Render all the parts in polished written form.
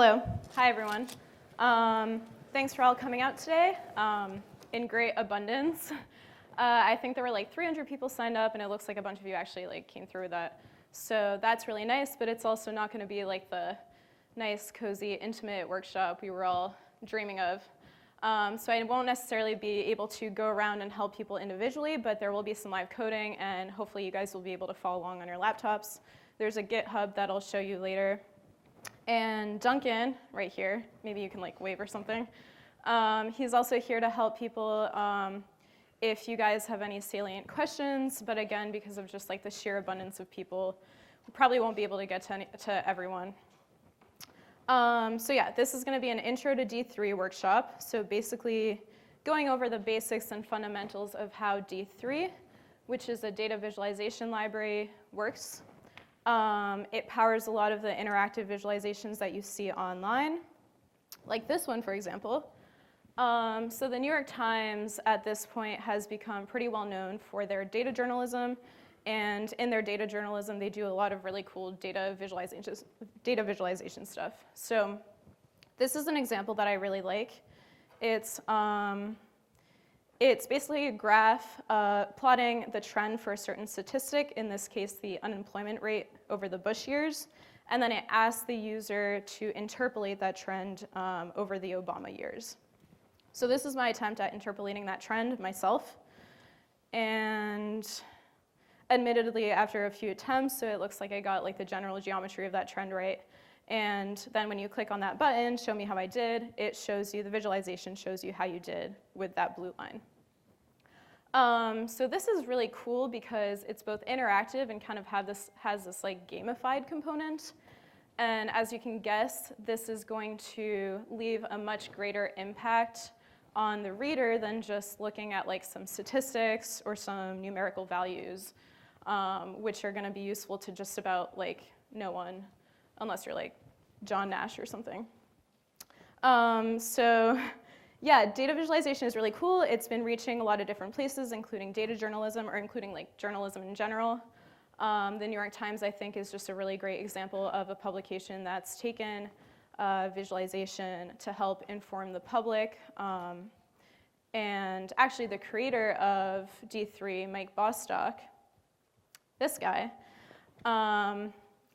Hello. Hi, everyone. Thanks for all coming out today in great abundance. I think there were like 300 people signed up, and it looks like a bunch of you actually like came through with that. So that's really nice, but it's also not going to be like the nice, cozy, intimate workshop we were all dreaming of. So I won't necessarily be able to go around and help people individually, but there will be some live coding, and hopefully you guys will be able to follow along on your laptops. There's a GitHub that I'll show you later. And Duncan, right here, maybe you can like wave or something. He's also here to help people if you guys have any salient questions, but again, because of just like the sheer abundance of people, we probably won't be able to get to everyone. So yeah, this is going to be an intro to D3 workshop. So basically going over the basics and fundamentals of how D3, which is a data visualization library, works. It powers a lot of the interactive visualizations that you see online, like this one, for example. So the New York Times at this point has become pretty well known for their data journalism. And in their data journalism, they do a lot of really cool data visualization stuff. So this is an example that I really like. It's basically a graph plotting the trend for a certain statistic, in this case, the unemployment rate over the Bush years. And then it asks the user to interpolate that trend over the Obama years. So this is my attempt at interpolating that trend myself. And admittedly, after a few attempts, so it looks like I got like the general geometry of that trend right. And then when you click on that button, show me how I did, it shows you, the visualization shows you how you did with that blue line. So this is really cool because it's both interactive and kind of has this like gamified component. And as you can guess, this is going to leave a much greater impact on the reader than just looking at like some statistics or some numerical values, which are going to be useful to just about like no one, unless you're like John Nash or something. So yeah, data visualization is really cool. It's been reaching a lot of different places, including data journalism, or including like journalism in general. The New York Times, I think, is just a really great example of a publication that's taken visualization to help inform the public. And actually, the creator of D3, Mike Bostock, this guy,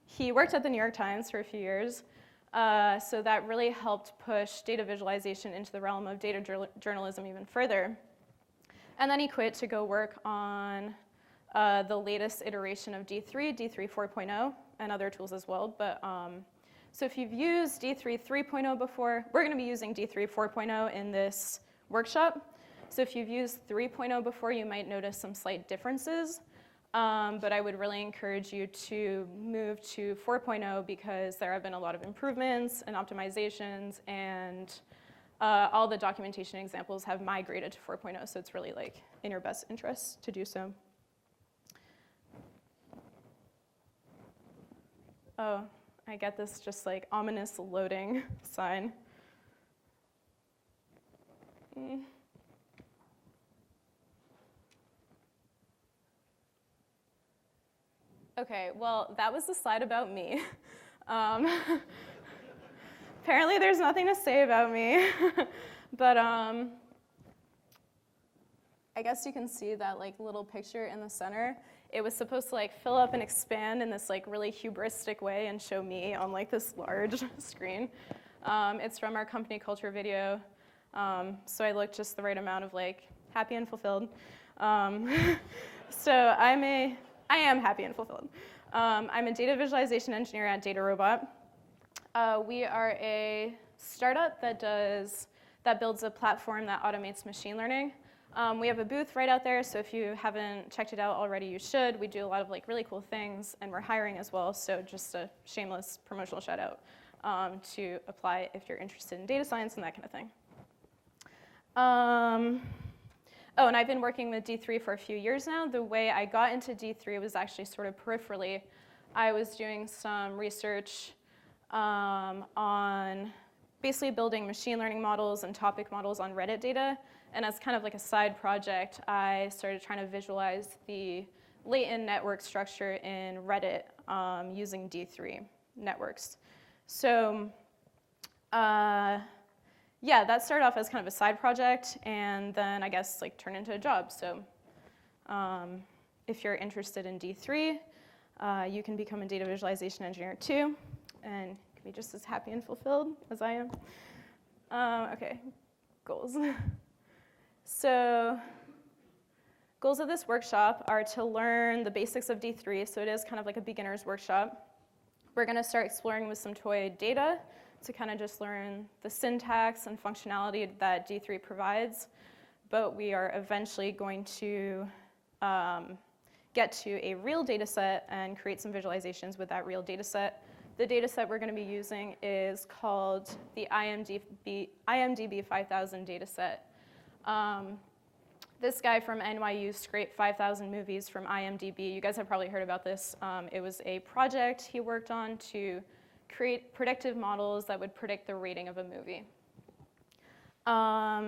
he worked at the New York Times for a few years. So that really helped push data visualization into the realm of data journalism even further. And then he quit to go work on the latest iteration of D3, D3 4.0, and other tools as well. But so if you've used D3 3.0 before, we're going to be using D3 4.0 in this workshop. So if you've used 3.0 before, you might notice some slight differences. But I would really encourage you to move to 4.0 because there have been a lot of improvements and optimizations, and all the documentation examples have migrated to 4.0, so it's really like in your best interest to do so. Oh, I get this just like ominous loading sign. Okay, well, that was the slide about me. Apparently there's nothing to say about me. But I guess you can see that like little picture in the center. It was supposed to like fill up and expand in this like really hubristic way and show me on like this large screen. It's from our company culture video. So I look just the right amount of like happy and fulfilled. So I am happy and fulfilled. I'm a data visualization engineer at DataRobot. We are a startup that builds a platform that automates machine learning. We have a booth right out there, so if you haven't checked it out already, you should. We do a lot of like really cool things, and we're hiring as well, so just a shameless promotional shout out to apply if you're interested in data science and that kind of thing. Oh, and I've been working with D3 for a few years now. The way I got into D3 was actually sort of peripherally. I was doing some research on basically building machine learning models and topic models on Reddit data. And as kind of like a side project, I started trying to visualize the latent network structure in Reddit using D3 networks. So Yeah, that started off as kind of a side project, and then I guess like turned into a job. So if you're interested in D3, you can become a data visualization engineer too, and can be just as happy and fulfilled as I am. Okay, goals. So goals of this workshop are to learn the basics of D3, so it is kind of like a beginner's workshop. We're going to start exploring with some toy data to kind of just learn the syntax and functionality that D3 provides, but we are eventually going to get to a real data set and create some visualizations with that real data set. The data set we're going to be using is called the IMDb 5000 data set. This guy from NYU scraped 5,000 movies from IMDb. You guys have probably heard about this. It was a project he worked on to create predictive models that would predict the rating of a movie.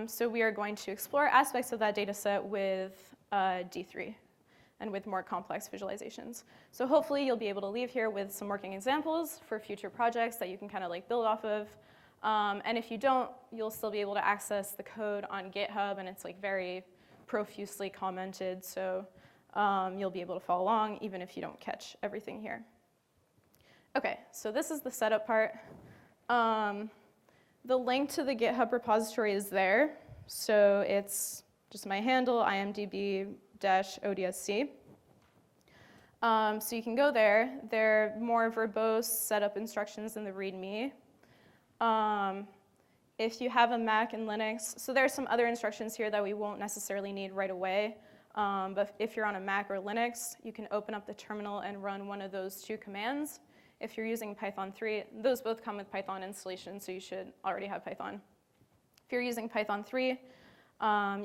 So we are going to explore aspects of that data set with D3 and with more complex visualizations. So hopefully you'll be able to leave here with some working examples for future projects that you can kind of like build off of. And if you don't, you'll still be able to access the code on GitHub, and it's like very profusely commented, so you'll be able to follow along even if you don't catch everything here. Okay, so this is the setup part. The link to the GitHub repository is there, so it's just my handle, imdb-odsc. So you can go there. There are more verbose setup instructions in the README. If you have a Mac and Linux, so there are some other instructions here that we won't necessarily need right away, but if you're on a Mac or Linux, you can open up the terminal and run one of those two commands. If you're using Python 3, those both come with Python installation, so you should already have Python. If you're using Python 3, you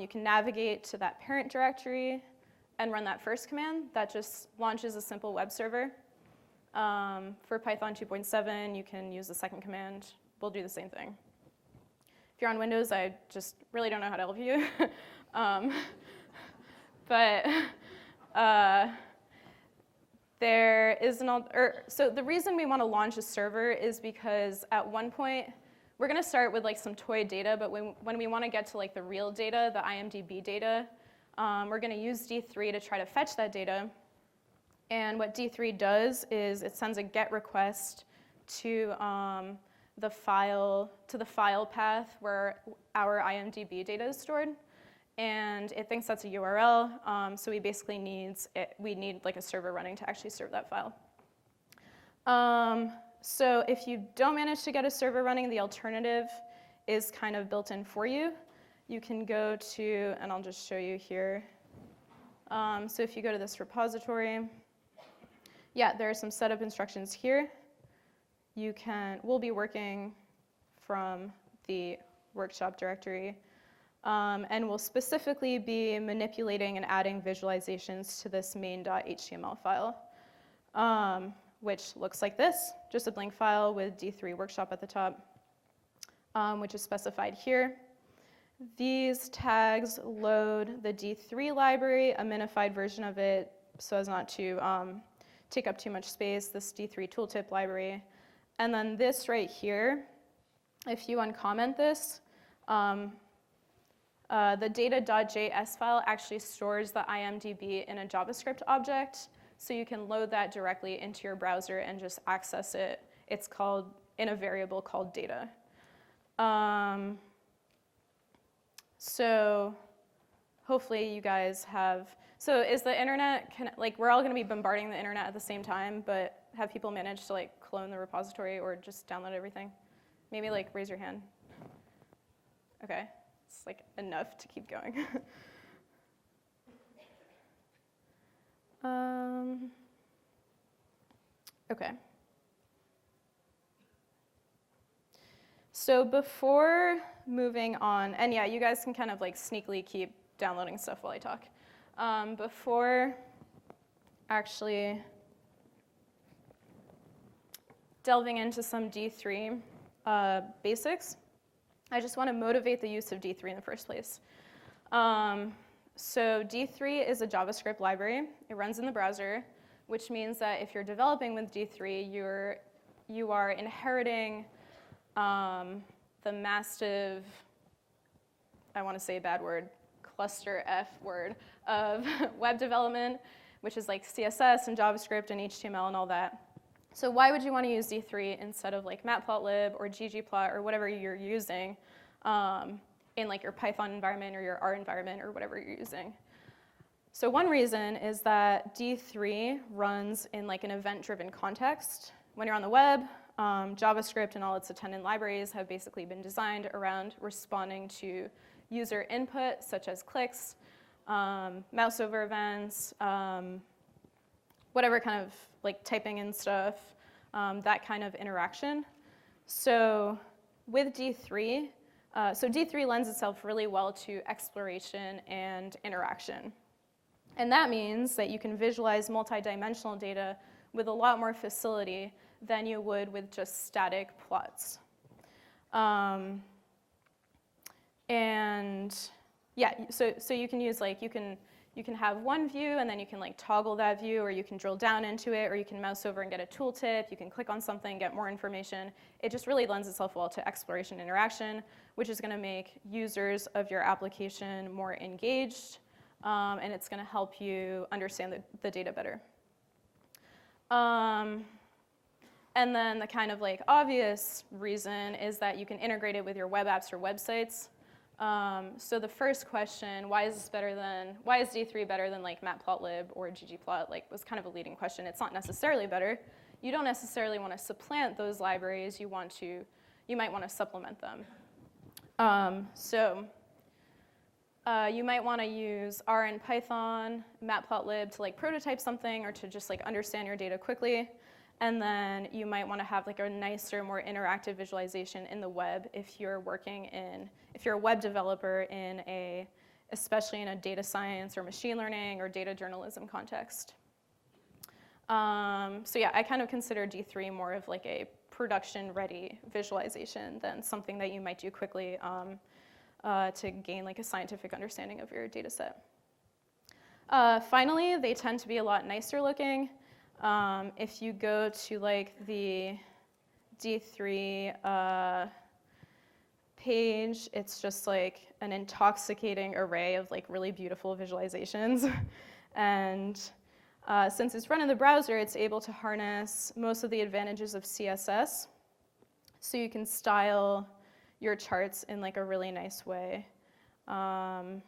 can navigate to that parent directory and run that first command. That just launches a simple web server. For Python 2.7, you can use the second command. We'll do the same thing. If you're on Windows, I just really don't know how to help you. There is so the reason we want to launch a server is because at one point, we're going to start with like some toy data, but when we want to get to like the real data, the IMDb data, we're going to use D3 to try to fetch that data. And what D3 does is it sends a GET request to the file path where our IMDb data is stored, and it thinks that's a URL. So we basically need like a server running to actually serve that file. So if you don't manage to get a server running, the alternative is kind of built in for you. You can go to, and I'll just show you here. So if you go to this repository, yeah, there are some setup instructions here. We'll be working from the workshop directory, and we'll specifically be manipulating and adding visualizations to this main.html file, which looks like this, just a blank file with D3 workshop at the top, which is specified here. These tags load the D3 library, a minified version of it, so as not to take up too much space, this D3 tooltip library. And then this right here, if you uncomment this, the data.js file actually stores the IMDb in a JavaScript object, so you can load that directly into your browser and just access it. It's called in a variable called data. So hopefully you guys have, so is the internet, like we're all going to be bombarding the internet at the same time, but have people managed to like clone the repository or just download everything? Maybe like raise your hand. Okay, it's like enough to keep going. Okay. So before moving on, and yeah, you guys can kind of like sneakily keep downloading stuff while I talk. Before actually delving into some D3 basics, I just want to motivate the use of D3 in the first place. So D3 is a JavaScript library. It runs in the browser, which means that if you're developing with D3, you are inheriting the massive, I want to say a bad word, cluster F word of web development, which is like CSS and JavaScript and HTML and all that. So why would you want to use D3 instead of like Matplotlib or ggplot or whatever you're using in like your Python environment or your R environment or whatever you're using? So one reason is that D3 runs in like an event-driven context. When you're on the web, JavaScript and all its attendant libraries have basically been designed around responding to user input, such as clicks, mouse over events, whatever kind of like typing and stuff, that kind of interaction. So with D3, so D3 lends itself really well to exploration and interaction. And that means that you can visualize multidimensional data with a lot more facility than you would with just static plots. And yeah, so you can use like, you can have one view and then you can like toggle that view, or you can drill down into it, or you can mouse over and get a tooltip, you can click on something, get more information. It just really lends itself well to exploration and interaction, which is gonna make users of your application more engaged, and it's gonna help you understand the data better. And then the kind of like obvious reason is that you can integrate it with your web apps or websites. So the first question, why is D3 better than like Matplotlib or ggplot, like was kind of a leading question. It's not necessarily better. You don't necessarily want to supplant those libraries. You might want to supplement them. You might want to use R and Python, Matplotlib to like prototype something or to just like understand your data quickly. And then you might want to have like a nicer, more interactive visualization in the web if you're a web developer especially in a data science or machine learning or data journalism context. So yeah, I kind of consider D3 more of like a production-ready visualization than something that you might do quickly to gain like a scientific understanding of your data set. Finally, they tend to be a lot nicer looking. If you go to like the D3 page, it's just like an intoxicating array of like really beautiful visualizations. And since it's run in the browser, it's able to harness most of the advantages of CSS. So you can style your charts in like a really nice way. Whoops,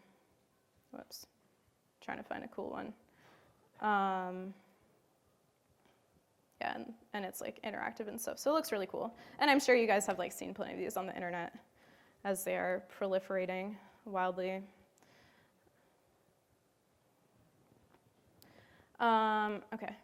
trying to find a cool one. Yeah, and it's like interactive and stuff, so it looks really cool. And I'm sure you guys have like seen plenty of these on the internet as they are proliferating wildly. Okay.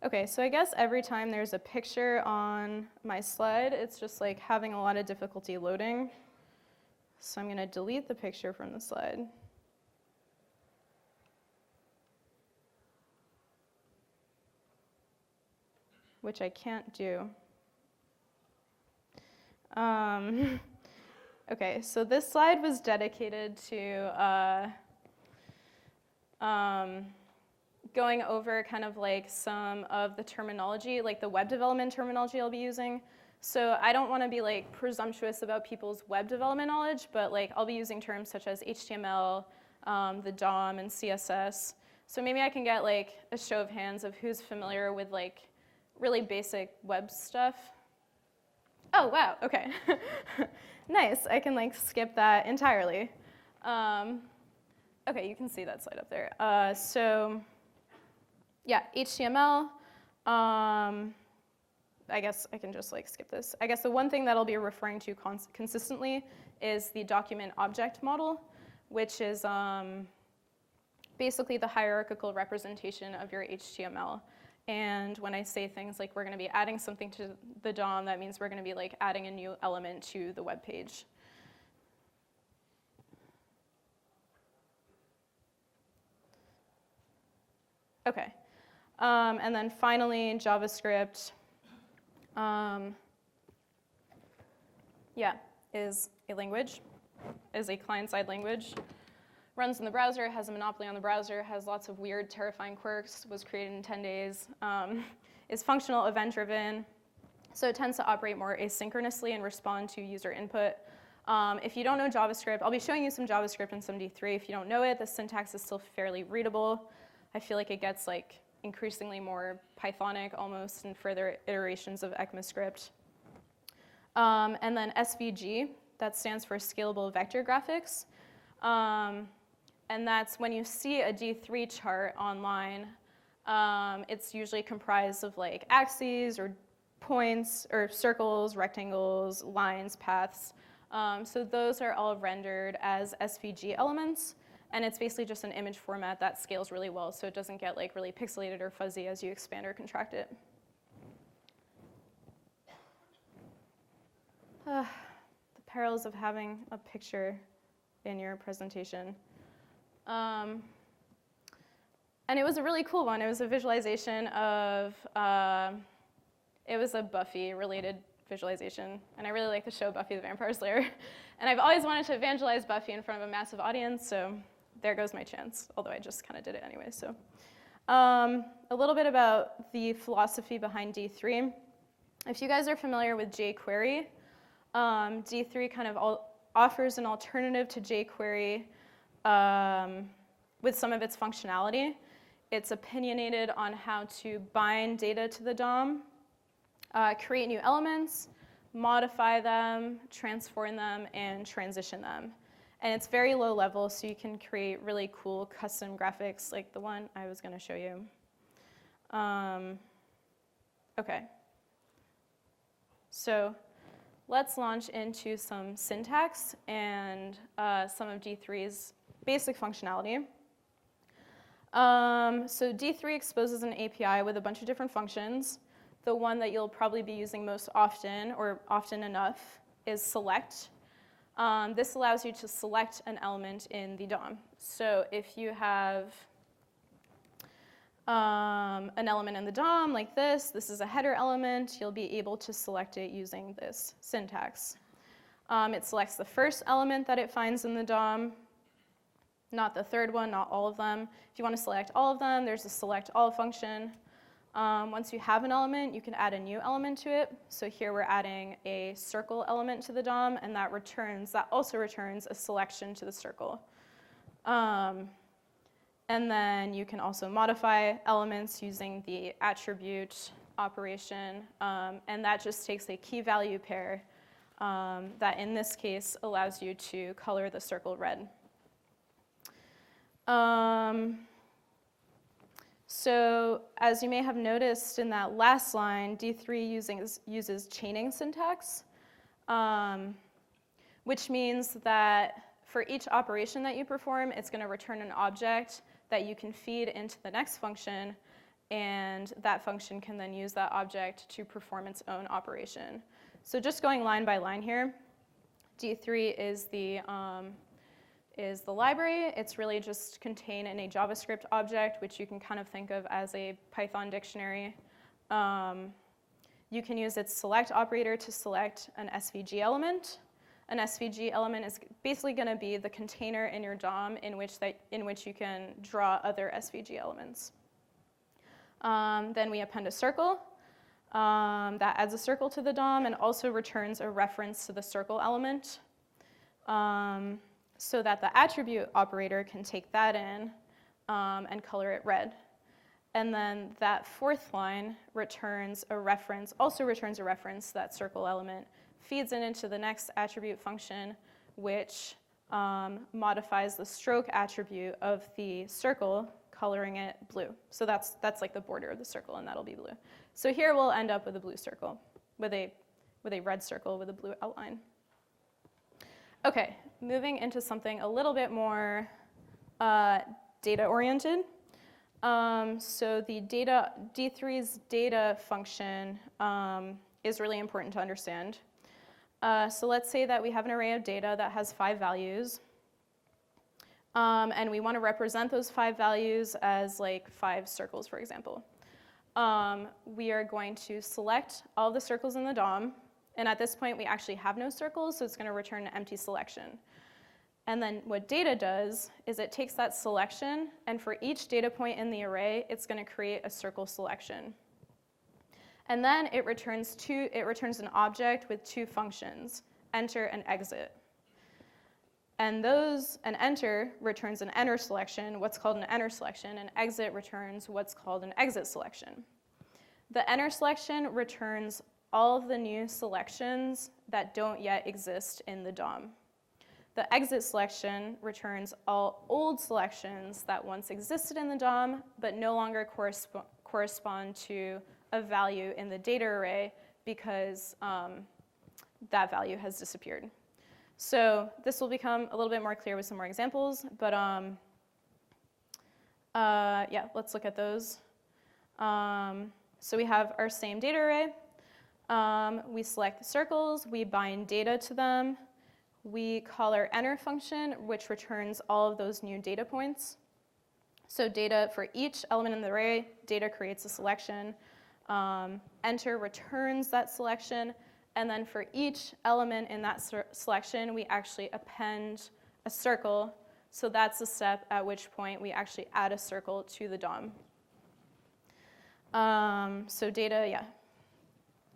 Okay, so I guess every time there's a picture on my slide, it's just like having a lot of difficulty loading. So I'm going to delete the picture from the slide. Which I can't do. Okay, so this slide was dedicated to going over kind of like some of the terminology, like the web development terminology I'll be using. So I don't want to be like presumptuous about people's web development knowledge, but like I'll be using terms such as HTML, the DOM, and CSS. So maybe I can get like a show of hands of who's familiar with like really basic web stuff. Oh, wow, okay. Nice, I can like skip that entirely. Okay, you can see that slide up there. So yeah, HTML. I guess I can just like skip this. I guess the one thing that I'll be referring to consistently is the document object model, which is basically the hierarchical representation of your HTML. And when I say things like we're going to be adding something to the DOM, that means we're going to be like adding a new element to the web page. Okay, and then finally JavaScript. Yeah, is a language, is a client-side language. runs in the browser, has a monopoly on the browser, has lots of weird, terrifying quirks, was created in 10 days, is functional, event-driven, so it tends to operate more asynchronously and respond to user input. If you don't know JavaScript, I'll be showing you some JavaScript and some D3. If you don't know it, the syntax is still fairly readable. I feel like it gets like increasingly more Pythonic almost in further iterations of ECMAScript. And then SVG, that stands for Scalable Vector Graphics. And that's when you see a D3 chart online, it's usually comprised of like axes or points or circles, rectangles, lines, paths. So those are all rendered as SVG elements. And it's basically just an image format that scales really well, so it doesn't get like really pixelated or fuzzy as you expand or contract it. The perils of having a picture in your presentation. And it was a really cool one. It was a visualization of, it was a Buffy-related visualization. And I really like the show Buffy the Vampire Slayer. And I've always wanted to evangelize Buffy in front of a massive audience, so there goes my chance, although I just kind of did it anyway. So, a little bit about the philosophy behind D3. If you guys are familiar with jQuery, D3 kind of offers an alternative to jQuery with some of its functionality. It's opinionated on how to bind data to the DOM, create new elements, modify them, transform them, and transition them. And it's very low level, so you can create really cool custom graphics like the one I was going to show you. OK. So let's launch into some syntax and some of D3's basic functionality. So D3 exposes an API with a bunch of different functions. The one that you'll probably be using most often, or often enough, is select. This allows you to select an element in the DOM. So if you have an element in the DOM like this is a header element, you'll be able to select it using this syntax. It selects the first element that it finds in the DOM, not the third one, not all of them. If you want to select all of them, there's a select all function. Once you have an element, you can add a new element to it. So here we're adding a circle element to the DOM, and that also returns a selection to the circle. And then you can also modify elements using the attribute operation, and that just takes a key value pair that in this case allows you to color the circle red. So as you may have noticed in that last line, D3 uses chaining syntax, which means that for each operation that you perform, it's going to return an object that you can feed into the next function, and that function can then use that object to perform its own operation. So just going line by line here, D3 is the library. It's really just contained in a JavaScript object, which you can kind of think of as a Python dictionary. You can use its select operator to select an SVG element. An SVG element is basically going to be the container in your DOM in which you can draw other SVG elements. Then we append a circle. That adds a circle to the DOM and also returns a reference to the circle element, so that the attribute operator can take that in and color it red. And then that fourth line also returns a reference to that circle element, feeds it into the next attribute function, which modifies the stroke attribute of the circle, coloring it blue. So that's like the border of the circle, and that'll be blue. So here we'll end up with a blue circle, with a red circle with a blue outline. Okay, moving into something a little bit more data-oriented. So the D3's data function is really important to understand. So let's say that we have an array of data that has 5 values. And we want to represent those 5 values as like 5 circles, for example. We are going to select all the circles in the DOM. And at this point, we actually have no circles, so it's going to return an empty selection. And then what data does is it takes that selection, and for each data point in the array, it's going to create a circle selection. And then it returns an object with two functions, enter and exit. And enter returns an enter selection, what's called an enter selection, and exit returns what's called an exit selection. The enter selection returns all of the new selections that don't yet exist in the DOM. The exit selection returns all old selections that once existed in the DOM, but no longer correspond to a value in the data array because that value has disappeared. So this will become a little bit more clear with some more examples, but yeah, let's look at those. So we have our same data array. We select the circles, we bind data to them. We call our enter function, which returns all of those new data points. So data for each element in the array, data creates a selection. Enter returns that selection. And then for each element in that selection, we actually append a circle. So that's the step at which point we actually add a circle to the DOM. So data, yeah.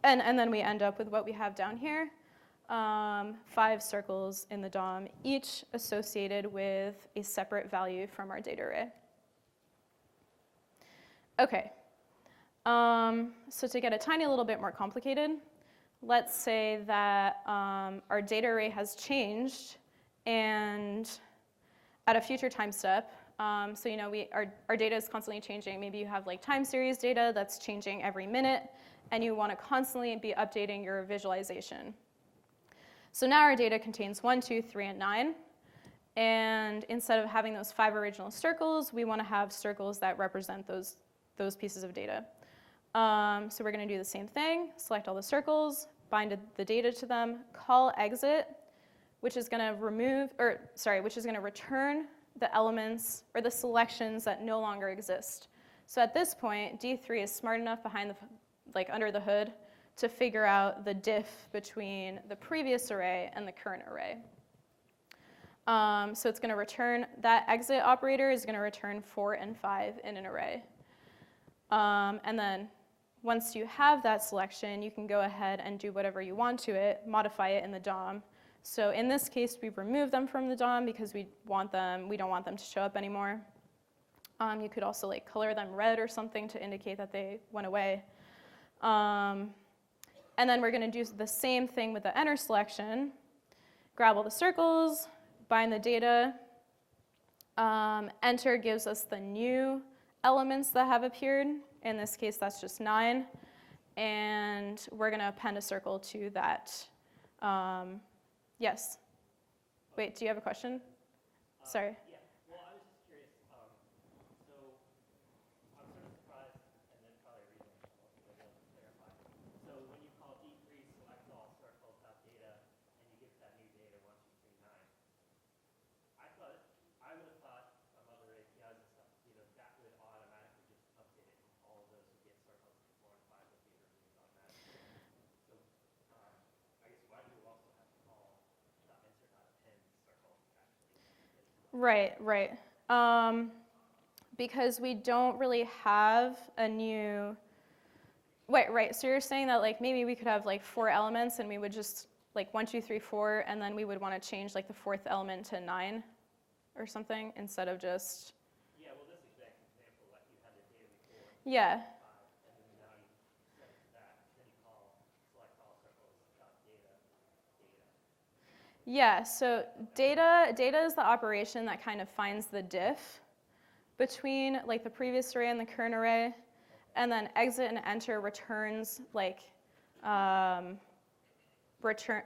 And then we end up with what we have down here. 5 circles in the DOM, each associated with a separate value from our data array. Okay, so to get a tiny little bit more complicated, let's say that our data array has changed, and at a future time step, so you know our data is constantly changing. Maybe you have like time series data that's changing every minute, and you want to constantly be updating your visualization. So now our data contains 1, 2, 3, and 9. And instead of having those 5 original circles, we want to have circles that represent those pieces of data. So we're going to do the same thing, select all the circles, bind the data to them, call exit, which is going to return the elements or the selections that no longer exist. So at this point, D3 is smart enough under the hood to figure out the diff between the previous array and the current array. So it's going to return, that exit operator is going to return 4 and 5 in an array. And then once you have that selection, you can go ahead and do whatever you want to it, modify it in the DOM. So in this case, we remove them from the DOM because we don't want them to show up anymore. You could also like color them red or something to indicate that they went away. And then we're going to do the same thing with the enter selection. Grab all the circles, bind the data. Enter gives us the new elements that have appeared. In this case, that's just 9. And we're going to append a circle to that. Yes? Wait, do you have a question? Sorry. Yeah. Well, I was just curious. So I'm sort of surprised, and then probably a reason I'll be able to clarify. So when you call D3 select all circles.data, and you get that new data 1, 2, 3, 9, I would have thought some other APIs and stuff, that would automatically just update it, and all of those would get circles, 4 and 5 would be removed automatically. So I guess why do you also have to call .enter.append circle actually? Right. Because we don't really have a new, right. So you're saying that like maybe we could have like 4 elements and we would just like 1, 2, 3, 4, and then we would want to change like the 4th element to 9 or something instead of just. Yeah, well this exact example, like you had the data before. Yeah. And then now you set it to that, then you call select all circles.data. Yeah, so data is the operation that kind of finds the diff between like the previous array and the current array, and then exit and enter returns like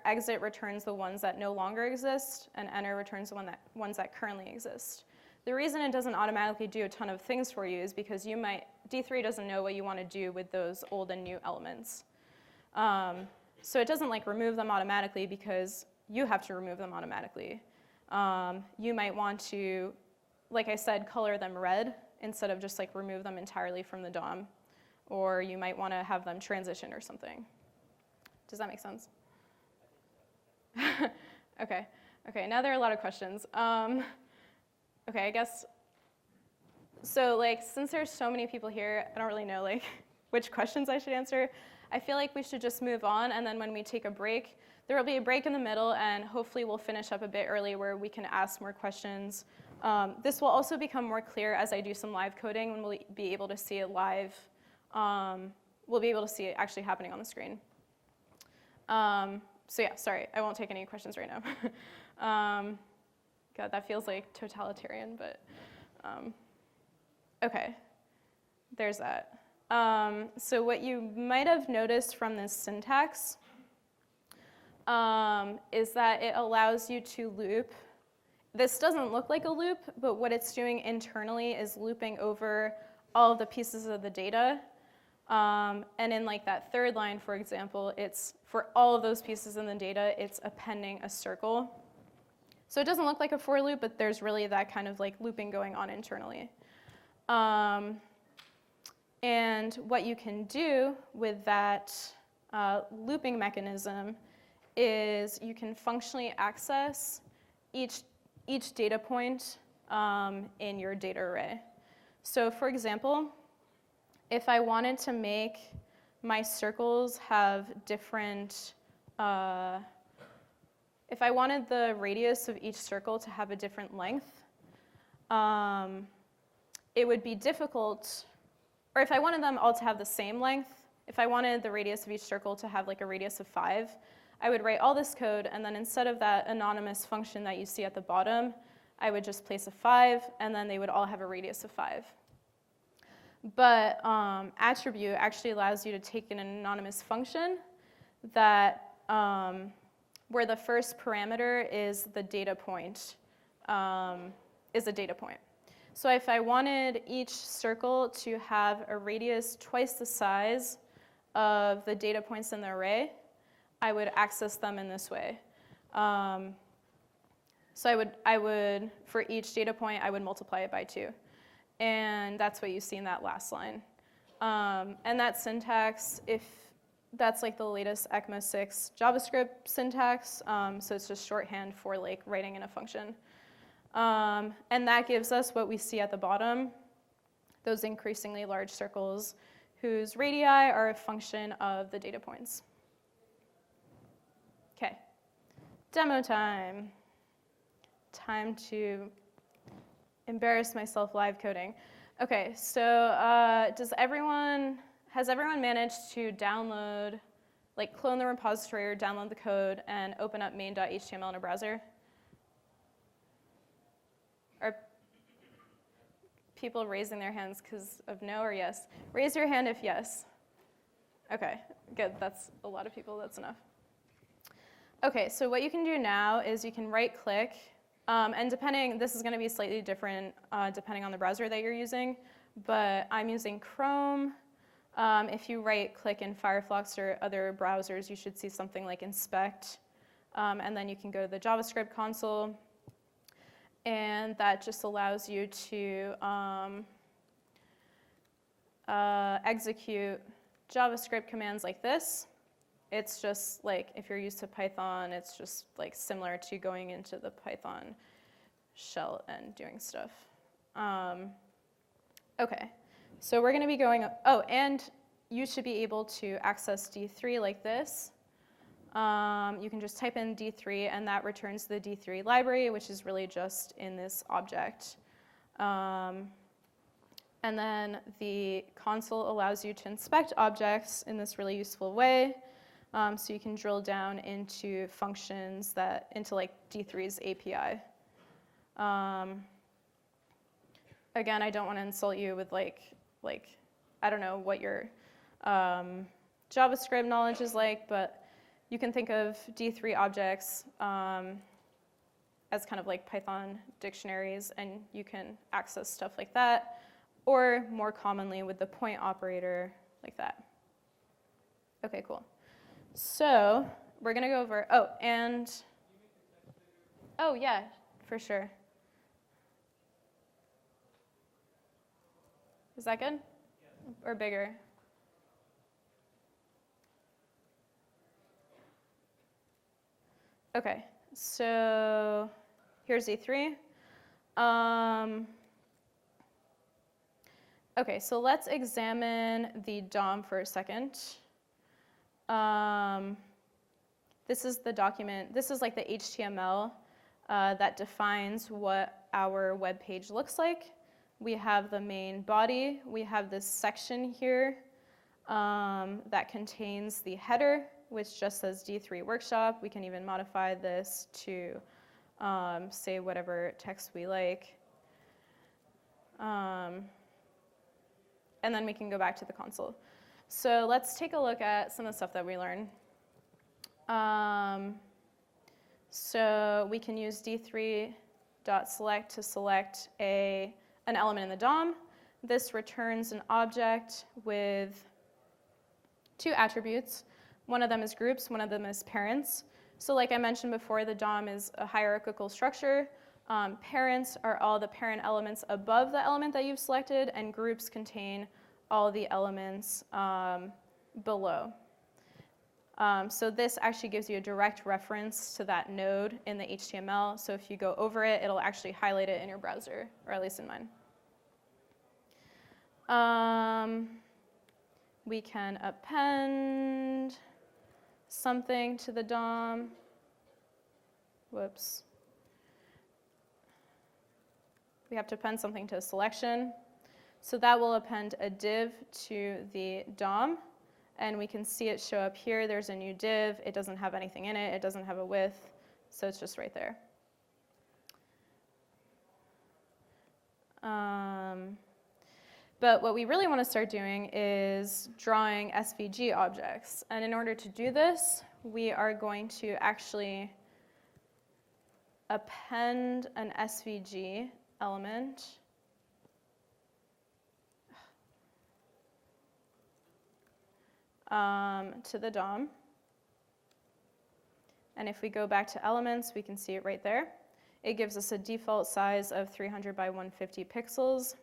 exit returns the ones that no longer exist, and enter returns the ones that currently exist. The reason it doesn't automatically do a ton of things for you is because D3 doesn't know what you want to do with those old and new elements. So it doesn't like remove them automatically because you have to remove them automatically. You might want to, like I said, color them red instead of just like remove them entirely from the DOM. Or you might want to have them transition or something. Does that make sense? Okay. Okay, now there are a lot of questions. Okay, I guess, so like, since there's so many people here, I don't really know like which questions I should answer. I feel like we should just move on, and then when we take a break, there will be a break in the middle, and hopefully we'll finish up a bit early where we can ask more questions. This will also become more clear as I do some live coding, when we'll be able to see it live. We'll be able to see it actually happening on the screen. So yeah, sorry, I won't take any questions right now. God, that feels like totalitarian, but okay, there's that. So what you might have noticed from this syntax is that it allows you to loop. This doesn't look like a loop, but what it's doing internally is looping over all of the pieces of the data. And in like that third line, for example, it's for all of those pieces in the data, it's appending a circle. So it doesn't look like a for loop, but there's really that kind of like looping going on internally. And what you can do with that looping mechanism is you can functionally access each data point in your data array. So for example, if I wanted to make my circles have different, if I wanted the radius of each circle to have a different length, it would be difficult, or if I wanted them all to have the same length, if I wanted the radius of each circle to have like a radius of 5, I would write all this code, and then instead of that anonymous function that you see at the bottom, I would just place a 5, and then they would all have a radius of 5. But attribute actually allows you to take an anonymous function that where the first parameter is the data point, is a data point. So if I wanted each circle to have a radius twice the size of the data points in the array, I would access them in this way. So I would, for each data point, I would multiply it by 2. And that's what you see in that last line. And that syntax, if that's like the latest ECMA 6 JavaScript syntax, so it's just shorthand for like writing in a function. And that gives us what we see at the bottom, those increasingly large circles whose radii are a function of the data points. Okay, demo time. Time to embarrass myself live coding. Okay, so has everyone managed to download, like clone the repository or download the code and open up main.html in a browser? Are people raising their hands because of no or yes? Raise your hand if yes. Okay, good, that's a lot of people, that's enough. Okay, so what you can do now is you can right click, and this is going to be slightly different depending on the browser that you're using, but I'm using Chrome. If you right click in Firefox or other browsers, you should see something like inspect, and then you can go to the JavaScript console, and that just allows you to execute JavaScript commands like this. It's just like, if you're used to Python, it's just like similar to going into the Python shell and doing stuff. Okay, so we're gonna be going, and you should be able to access D3 like this. You can just type in D3 and that returns the D3 library, which is really just in this object. And then the console allows you to inspect objects in this really useful way. So you can drill down into functions into like D3's API. Again, I don't want to insult you with like I don't know what your JavaScript knowledge is like, but you can think of D3 objects as kind of like Python dictionaries, and you can access stuff like that, or more commonly with the point operator like that. Okay, cool. So we're gonna go over, yeah, for sure. Is that good? Or bigger? Okay, so here's D3. Okay, so let's examine the DOM for a second. This is the document, this is like the HTML that defines what our web page looks like. We have the main body, we have this section here that contains the header, which just says D3 workshop. We can even modify this to say whatever text we like. And then we can go back to the console. So let's take a look at some of the stuff that we learned. So we can use d3.select to select an element in the DOM. This returns an object with two attributes. One of them is groups, one of them is parents. So like I mentioned before, the DOM is a hierarchical structure. Parents are all the parent elements above the element that you've selected, and groups contain all the elements below. So this actually gives you a direct reference to that node in the HTML. So if you go over it, it'll actually highlight it in your browser, or at least in mine. We can append something to the DOM. Whoops. We have to append something to a selection. So that will append a div to the DOM. And we can see it show up here. There's a new div. It doesn't have anything in it. It doesn't have a width. So it's just right there. But what we really want to start doing is drawing SVG objects. And in order to do this, we are going to actually append an SVG element to the DOM. And if we go back to elements, we can see it right there. It gives us a default size of 300 by 150 pixels.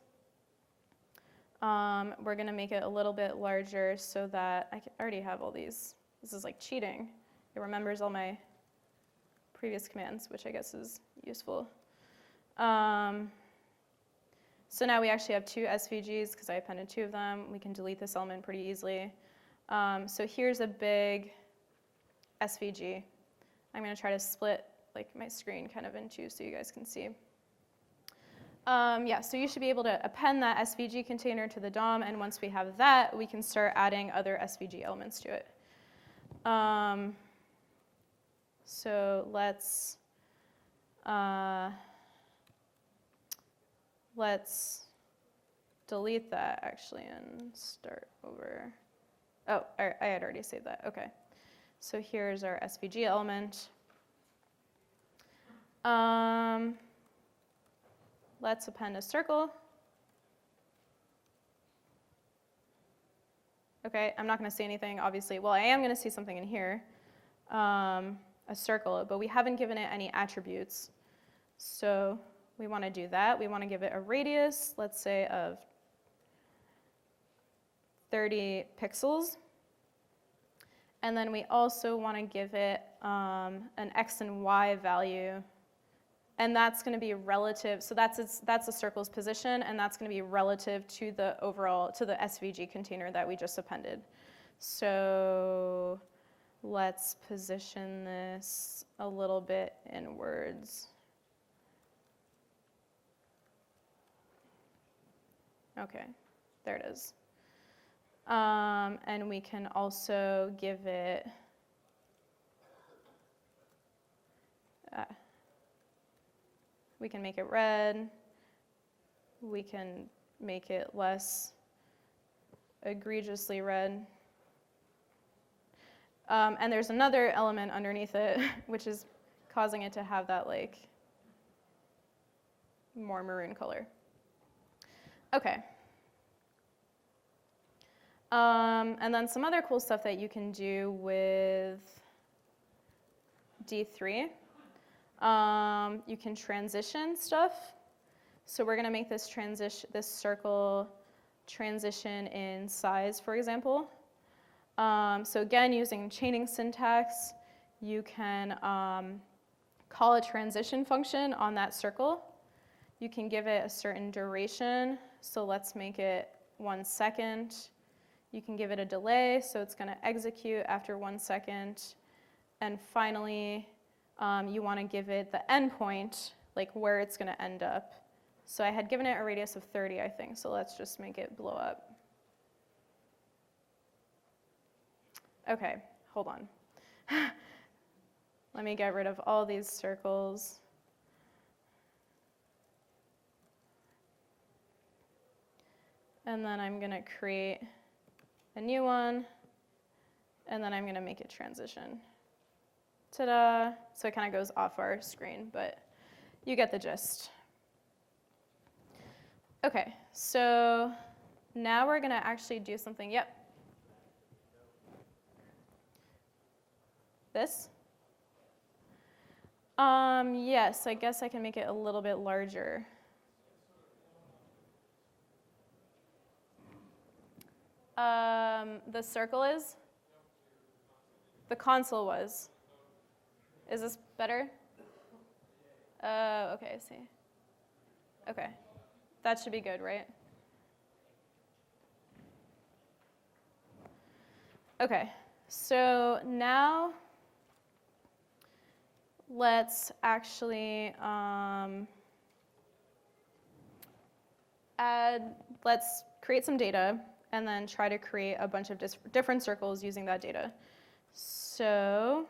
We're going to make it a little bit larger so that I already have all these. This is like cheating. It remembers all my previous commands, which I guess is useful. So now we actually have two SVGs because I appended two of them. We can delete this element pretty easily. So here's a big SVG. I'm going to try to split like my screen kind of in two so you guys can see. Yeah, so you should be able to append that SVG container to the DOM, and once we have that, we can start adding other SVG elements to it. So let's delete that actually and start over. Oh, I had already saved that. Okay. So here's our SVG element. Let's append a circle. Okay, I'm not going to see anything, obviously. Well, I am going to see something in here, a circle, but we haven't given it any attributes. So we want to do that. We want to give it a radius, let's say, of 30 pixels. And then we also want to give it an x and y value. And that's going to be relative, so that's the circle's position, and that's going to be relative to the overall, to the SVG container that we just appended. So let's position this a little bit inwards. Okay, there it is. And we can also give it we can make it red. We can make it less egregiously red. And there's another element underneath it, which is causing it to have that like more maroon color. Okay. And then some other cool stuff that you can do with D3. You can transition stuff. So we're going to make this circle transition in size, for example. So again, using chaining syntax, you can call a transition function on that circle. You can give it a certain duration, so let's make it 1 second. You can give it a delay, so it's going to execute after 1 second. And finally, you want to give it the endpoint, like where it's going to end up. So I had given it a radius of 30, I think, so let's just make it blow up. Okay, hold on. Let me get rid of all these circles. And then I'm going to create a new one, and then I'm going to make it transition. Ta-da! So it kind of goes off our screen, but you get the gist. Okay, so now we're going to actually do something. Yep. This? Yes, I guess I can make it a little bit larger. The circle is? The console was. Is this better? Okay, I see. Okay, that should be good, right? Okay, so now let's actually let's create some data and then try to create a bunch of different circles using that data. So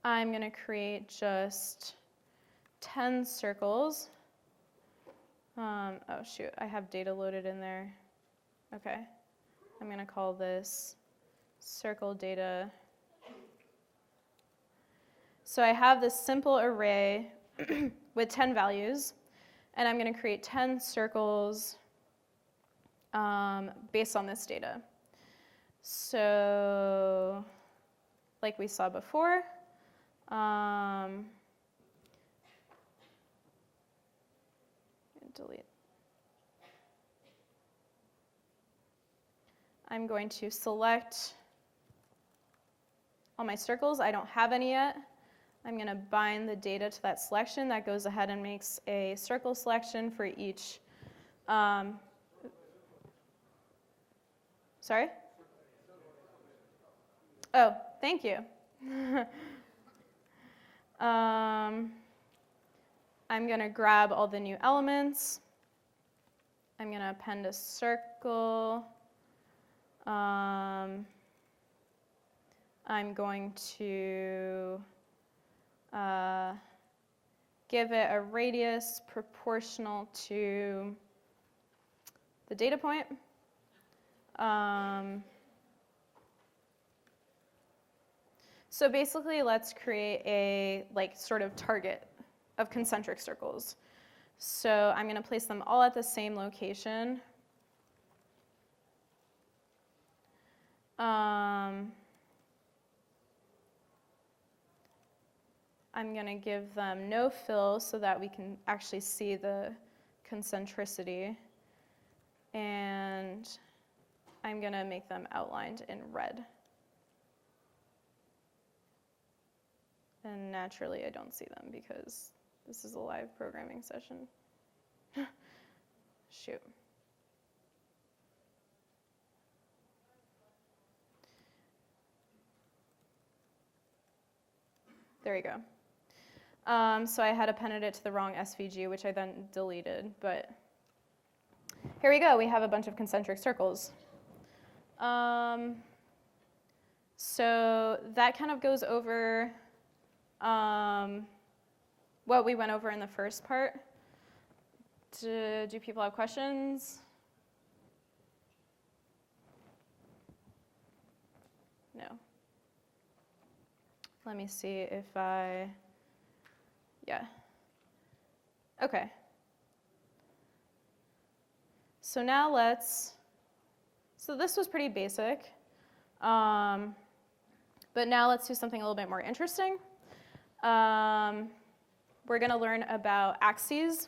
I'm going to create just 10 circles. Oh, shoot, I have data loaded in there. Okay, I'm going to call this circle data. So I have this simple array with 10 values, and I'm going to create 10 circles based on this data. So like we saw before, delete. I'm going to select all my circles. I don't have any yet. I'm going to bind the data to that selection. That goes ahead and makes a circle selection for each. Sorry? Oh, thank you. I'm going to grab all the new elements. I'm going to append a circle. I'm going to give it a radius proportional to the data point. So basically, let's create a sort of target of concentric circles. So I'm going to place them all at the same location. I'm going to give them no fill so that we can actually see the concentricity. And I'm going to make them outlined in red. And naturally, I don't see them because this is a live programming session. Shoot. There you go. So I had appended it to the wrong SVG, which I then deleted. But here we go. We have a bunch of concentric circles. So that kind of goes over what we went over in the first part. Do people have questions? No. Let me see if yeah. Okay. So now so this was pretty basic. But now let's do something a little bit more interesting. We're going to learn about axes.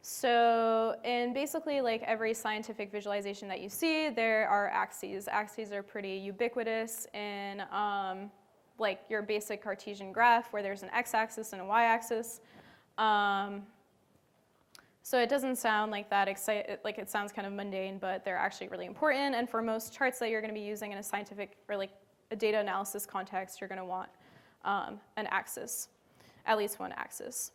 So in basically every scientific visualization that you see, there are axes. Axes are pretty ubiquitous in like your basic Cartesian graph where there's an x-axis and a y-axis. So it doesn't sound like that like it sounds kind of mundane, but they're actually really important. And for most charts that you're going to be using in a scientific or like a data analysis context, you're going to want an axis, at least one axis.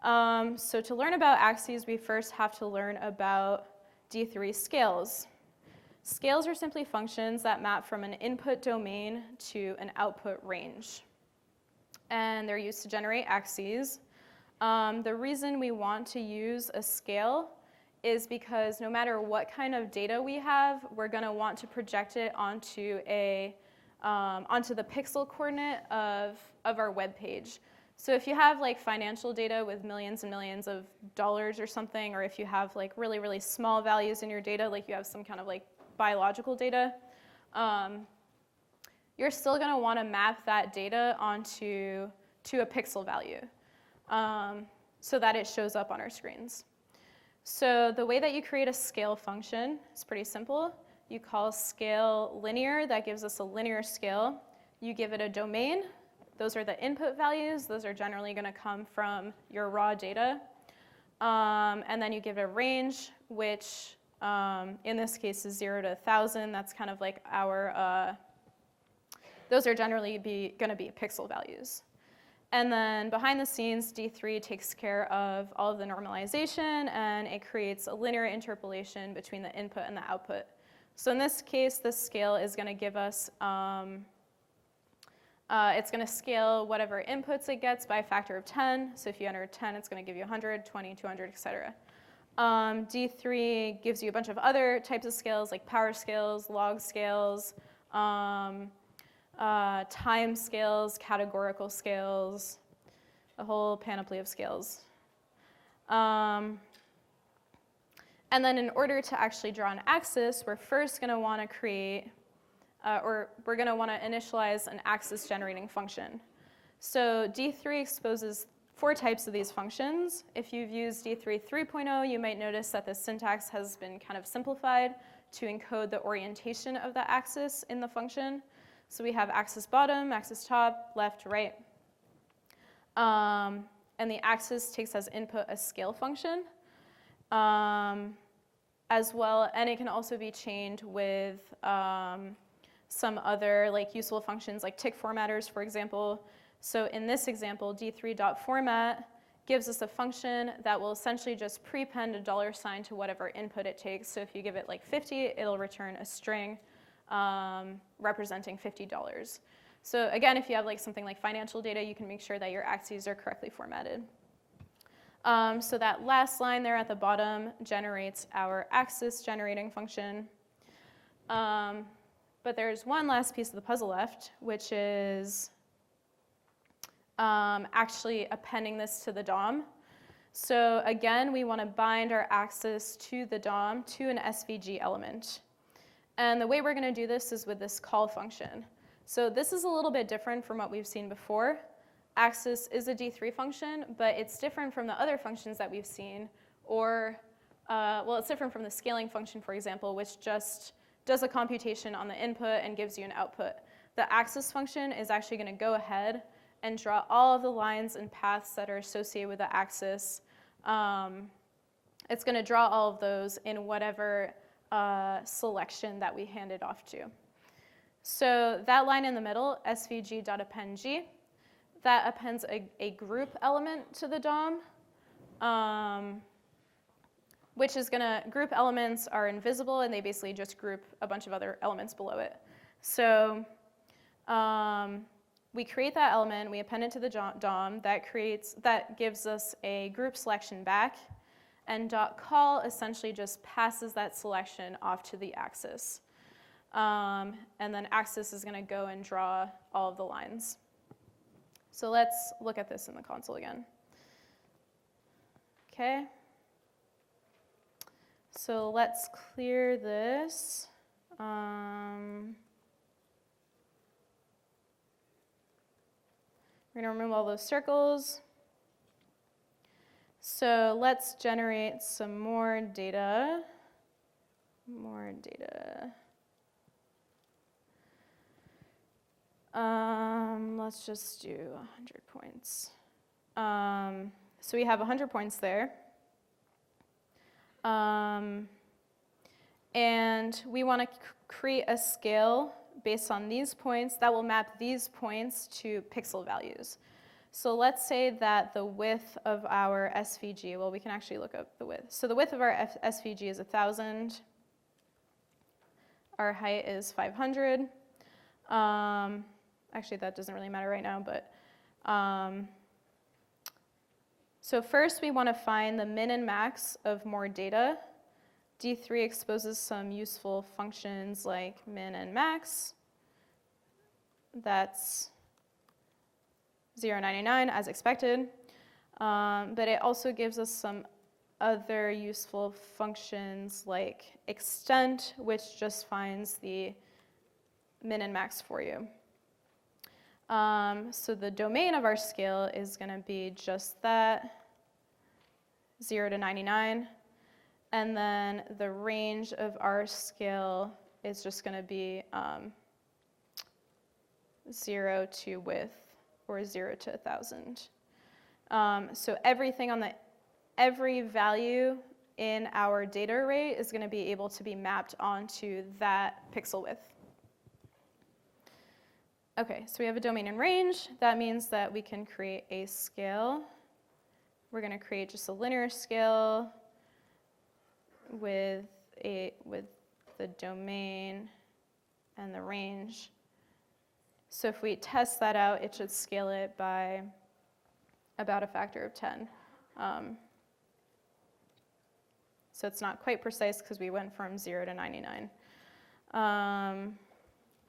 So to learn about axes, we first have to learn about D3 scales. Scales are simply functions that map from an input domain to an output range. And they're used to generate axes. The reason we want to use a scale is because no matter what kind of data we have, we're going to want to project it onto onto the pixel coordinate of our web page. So if you have like financial data with millions and millions of dollars or something, or if you have like really, really small values in your data, like you have some kind of like biological data, you're still going to want to map that data onto a pixel value so that it shows up on our screens. So the way that you create a scale function is pretty simple. You call scale linear. That gives us a linear scale. You give it a domain. Those are the input values. Those are generally going to come from your raw data. And then you give it a range, which in this case is 0 to 1,000. That's kind of like our, those are generally going to be pixel values. And then behind the scenes, D3 takes care of all of the normalization, and it creates a linear interpolation between the input and the output. So in this case, this scale is going to give us, it's going to scale whatever inputs it gets by a factor of 10. So if you enter 10, it's going to give you 100, 20, 200, et cetera. D3 gives you a bunch of other types of scales, like power scales, log scales, time scales, categorical scales, a whole panoply of scales. And then in order to actually draw an axis, we're first going to want to create, or we're going to want to initialize an axis generating function. So D3 exposes 4 types of these functions. If you've used D3 3.0, you might notice that the syntax has been kind of simplified to encode the orientation of the axis in the function. So we have axis bottom, axis top, left, right. And the axis takes as input a scale function. As well, and it can also be chained with some other like useful functions like tick formatters, for example. So in this example, d3.format gives us a function that will essentially just prepend a $sign to whatever input it takes. So if you give it like 50, it'll return a string representing $50. So again, if you have like something like financial data, you can make sure that your axes are correctly formatted. So that last line there at the bottom generates our axis generating function. But there's one last piece of the puzzle left, which is actually appending this to the DOM. So again, we want to bind our axis to the DOM to an SVG element. And the way we're going to do this is with this call function. So this is a little bit different from what we've seen before. Axis is a D3 function, but it's different from the other functions that we've seen, or, well, it's different from the scaling function, for example, which just does a computation on the input and gives you an output. The axis function is actually going to go ahead and draw all of the lines and paths that are associated with the axis. It's going to draw all of those in whatever selection that we hand it off to. So that line in the middle, svg.appendg, that appends a group element to the DOM, which is going to, group elements are invisible, and they basically just group a bunch of other elements below it. So we create that element, we append it to the DOM, that gives us a group selection back, and .call essentially just passes that selection off to the axis. And then axis is going to go and draw all of the lines. So let's look at this in the console again. Okay. So let's clear this. We're going to remove all those circles. So let's generate some more data. Let's just do 100 points. So we have 100 points there. And we want to create a scale based on these points that will map these points to pixel values. So let's say that the width of our SVG, well, we can actually look up the width. So the width of our SVG is 1,000. Our height is 500. Actually, that doesn't really matter right now, but so first we want to find the min and max of more data. D3 exposes some useful functions like min and max. That's 0.99 as expected. But it also gives us some other useful functions like extent, which just finds the min and max for you. So the domain of our scale is going to be just that, 0 to 99. And then the range of our scale is just going to be 0 to width, or 0 to 1,000. So everything on every value in our data array is going to be able to be mapped onto that pixel width. Okay, so we have a domain and range. That means that we can create a scale. We're going to create just a linear scale with the domain and the range. So if we test that out, it should scale it by about a factor of 10. So it's not quite precise because we went from 0 to 99.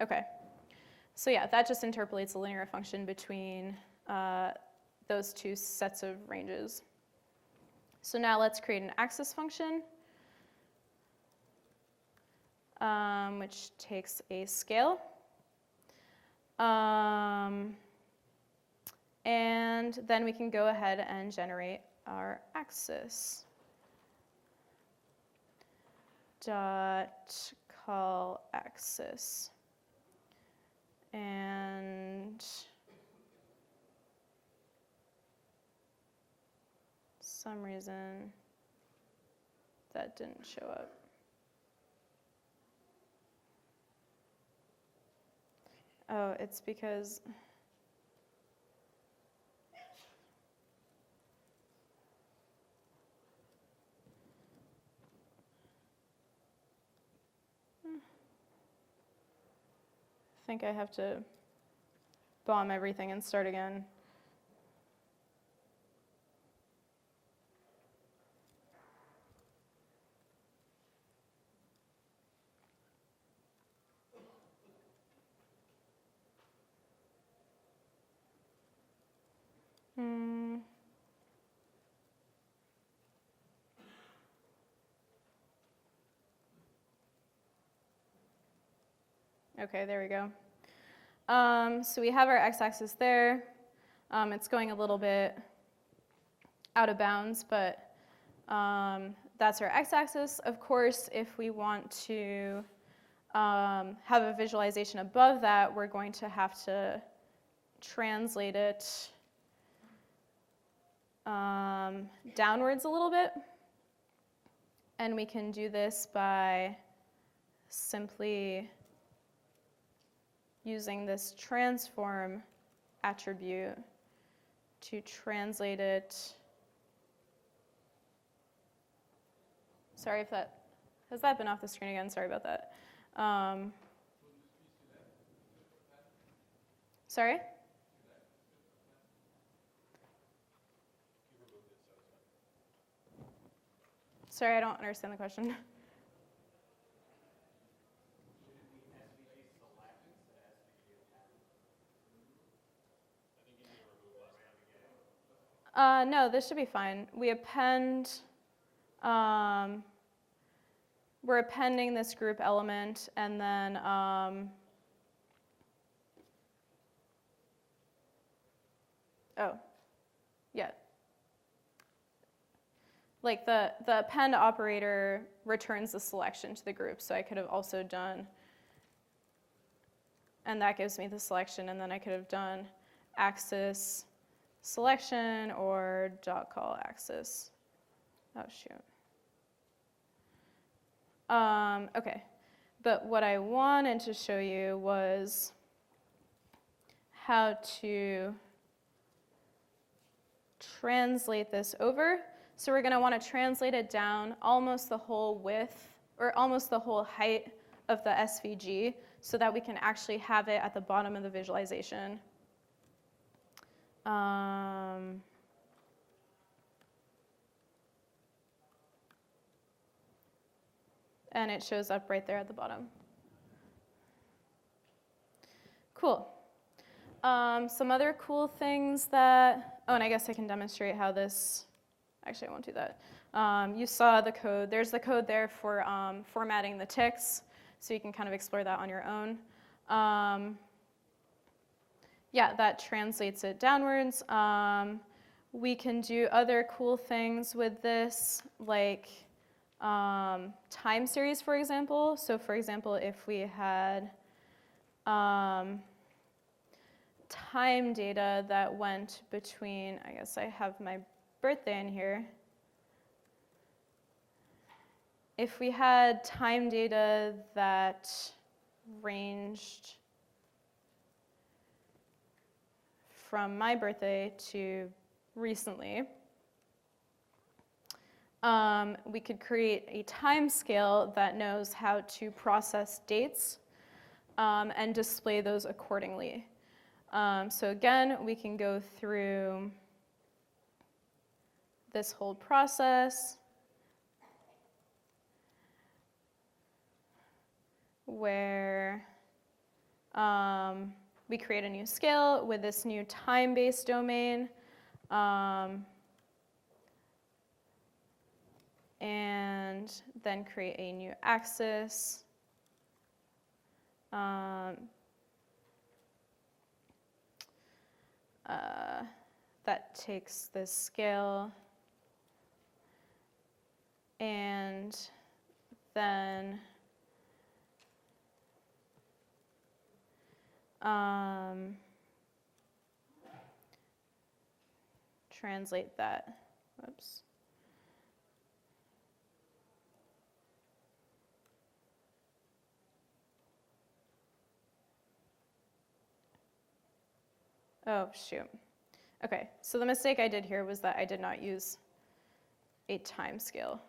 Okay. So yeah, that just interpolates a linear function between those two sets of ranges. So now let's create an axis function, which takes a scale. And then we can go ahead and generate our axis. Dot call axis. And some reason that didn't show up. Oh, it's because I think I have to bomb everything and start again. Okay, there we go. So we have our x-axis there. It's going a little bit out of bounds, but that's our x-axis. Of course, if we want to have a visualization above that, we're going to have to translate it downwards a little bit. And we can do this by simply using this transform attribute to translate it. Sorry if that, has that been off the screen again? Sorry about that. Sorry? Sorry, I don't understand the question. No, this should be fine. We append, we're appending this group element, and then, oh, yeah. Like the append operator returns the selection to the group, so I could have also done and that gives me the selection, and then I could have done axis selection or dot call axis. Oh, shoot. Okay, but what I wanted to show you was how to translate this over. So we're going to want to translate it down almost the whole width, or almost the whole height of the SVG, so that we can actually have it at the bottom of the visualization. And it shows up right there at the bottom. Cool. Some other cool things that, oh, and I guess I can demonstrate how this, actually I won't do that. You saw the code. There's the code there for formatting the ticks, so you can kind of explore that on your own. Yeah, that translates it downwards. We can do other cool things with this, like time series, for example. So for example, if we had time data that went between, I guess I have my birthday in here. If we had time data that ranged from my birthday to recently, we could create a time scale that knows how to process dates and display those accordingly. So again, we can go through this whole process where we create a new scale with this new time-based domain. And then create a new axis. That takes this scale, and then translate that. Whoops. Oh, shoot. Okay, so the mistake I did here was that I did not use a time scale.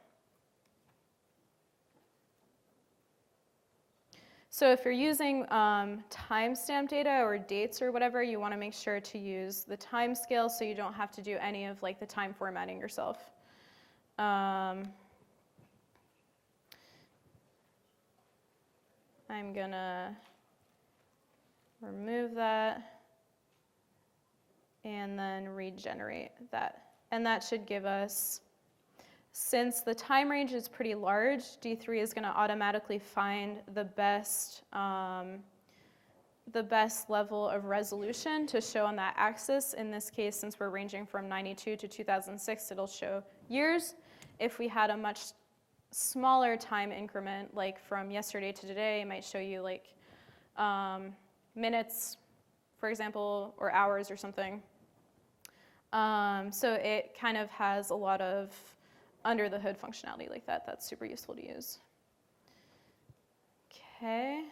So if you're using timestamp data or dates or whatever, you want to make sure to use the time scale so you don't have to do any of like the time formatting yourself. I'm gonna remove that and then regenerate that. And that should give us, since the time range is pretty large, D3 is going to automatically find the best level of resolution to show on that axis. In this case, since we're ranging from 92 to 2006, it'll show years. If we had a much smaller time increment, like from yesterday to today, it might show you like minutes, for example, or hours or something. So it kind of has a lot of under the hood functionality like that. That's super useful to use. Okay,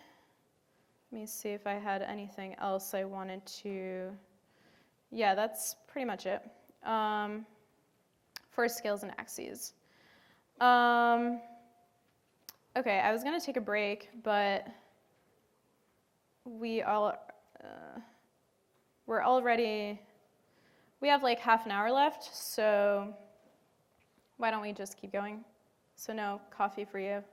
let me see if I had anything else I wanted to, yeah, that's pretty much it for scales and axes. Okay, I was gonna take a break, but we have like half an hour left, so why don't we just keep going? So no coffee for you.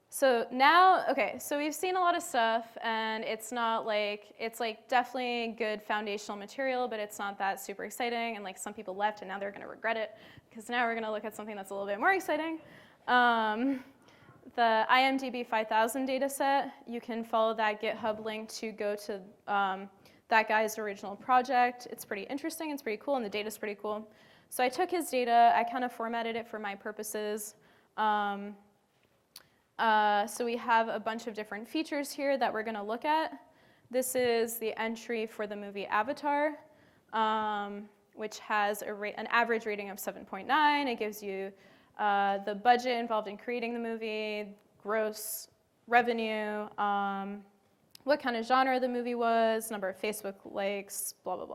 So now, okay, so we've seen a lot of stuff, and it's not like, it's like definitely good foundational material, but it's not that super exciting, and like some people left and now they're gonna regret it, because now we're gonna look at something that's a little bit more exciting. The IMDb 5000 data set, you can follow that GitHub link to go to that guy's original project. It's pretty interesting, it's pretty cool, and the data's pretty cool. So I took his data, I kind of formatted it for my purposes. So we have a bunch of different features here that we're going to look at. This is the entry for the movie Avatar, which has an average rating of 7.9. It gives you the budget involved in creating the movie, gross revenue, what kind of genre the movie was, number of Facebook likes, blah, blah,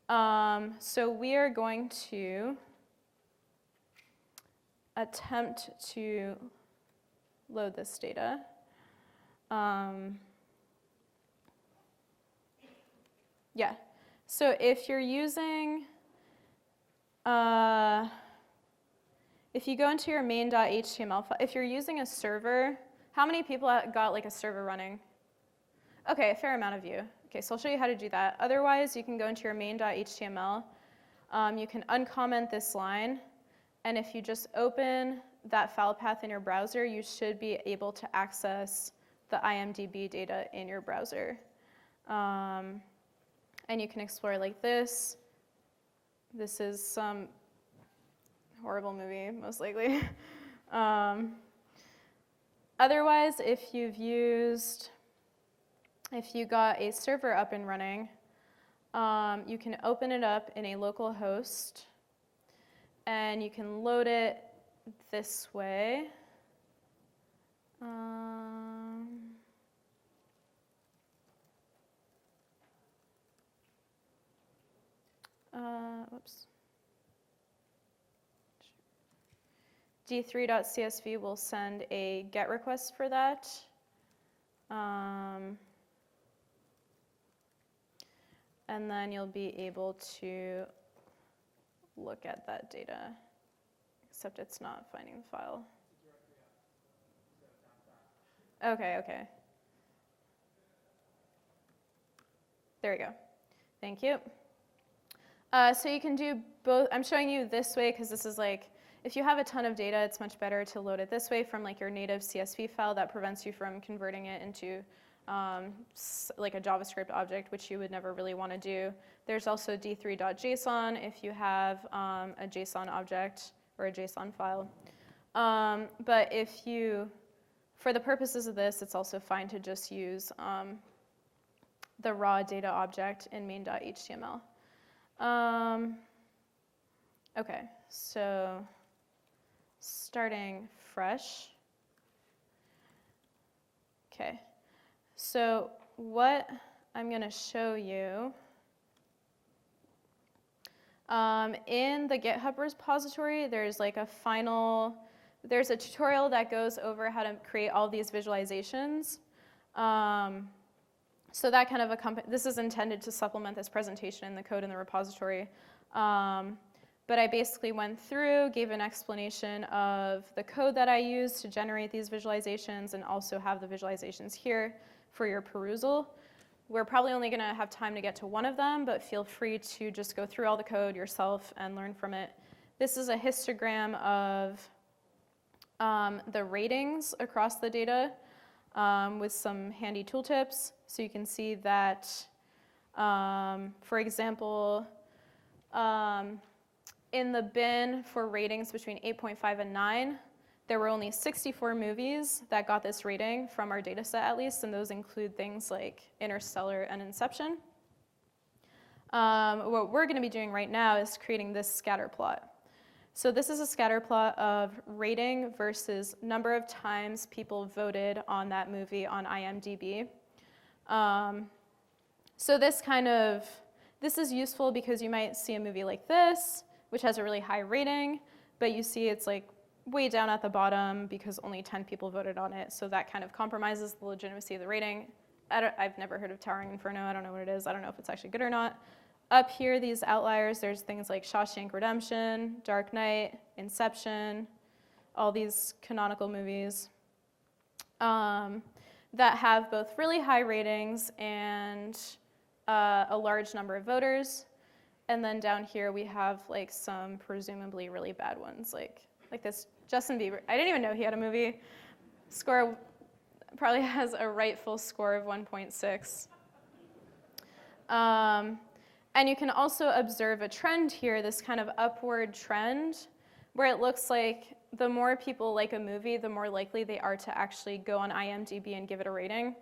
blah. So we are going to attempt to load this data. Yeah, so if you're using, if you go into your main.html file, if you're using a server, how many people got like a server running? Okay, a fair amount of you. Okay, so I'll show you how to do that. Otherwise, you can go into your main.html. You can uncomment this line, and if you just open that file path in your browser, you should be able to access the IMDb data in your browser. And you can explore like this. This is some horrible movie, most likely. Otherwise, if you got a server up and running, you can open it up in a local host, and you can load it this way. Whoops. D3.csv will send a GET request for that. And then you'll be able to look at that data, except it's not finding the file. Okay. There we go. Thank you. So you can do both. I'm showing you this way because this is like, if you have a ton of data, it's much better to load it this way from like your native CSV file. That prevents you from converting it into like a JavaScript object, which you would never really want to do. There's also d3.json if you have a JSON object or a JSON file. But for the purposes of this, it's also fine to just use the raw data object in main.html. Okay, so starting fresh. Okay, so what I'm going to show you in the GitHub repository, there's a tutorial that goes over how to create all these visualizations. So that kind of this is intended to supplement this presentation in the code in the repository. But I basically went through, gave an explanation of the code that I used to generate these visualizations, and also have the visualizations here for your perusal. We're probably only going to have time to get to one of them, but feel free to just go through all the code yourself and learn from it. This is a histogram of the ratings across the data with some handy tooltips. So you can see that, for example, in the bin for ratings between 8.5 and 9, there were only 64 movies that got this rating from our data set at least, and those include things like Interstellar and Inception. What we're going to be doing right now is creating this scatter plot. So this is a scatter plot of rating versus number of times people voted on that movie on IMDb. So this is useful because you might see a movie like this, which has a really high rating, but you see it's like way down at the bottom because only 10 people voted on it. So that kind of compromises the legitimacy of the rating. I've never heard of Towering Inferno. I don't know what it is. I don't know if it's actually good or not. Up here, these outliers, there's things like Shawshank Redemption, Dark Knight, Inception, all these canonical movies that have both really high ratings and a large number of voters. And then down here, we have like some presumably really bad ones, like this Justin Bieber. I didn't even know he had a movie. Score probably has a rightful score of 1.6. And you can also observe a trend here, this kind of upward trend, where it looks like the more people like a movie, the more likely they are to actually go on IMDb and give it a rating.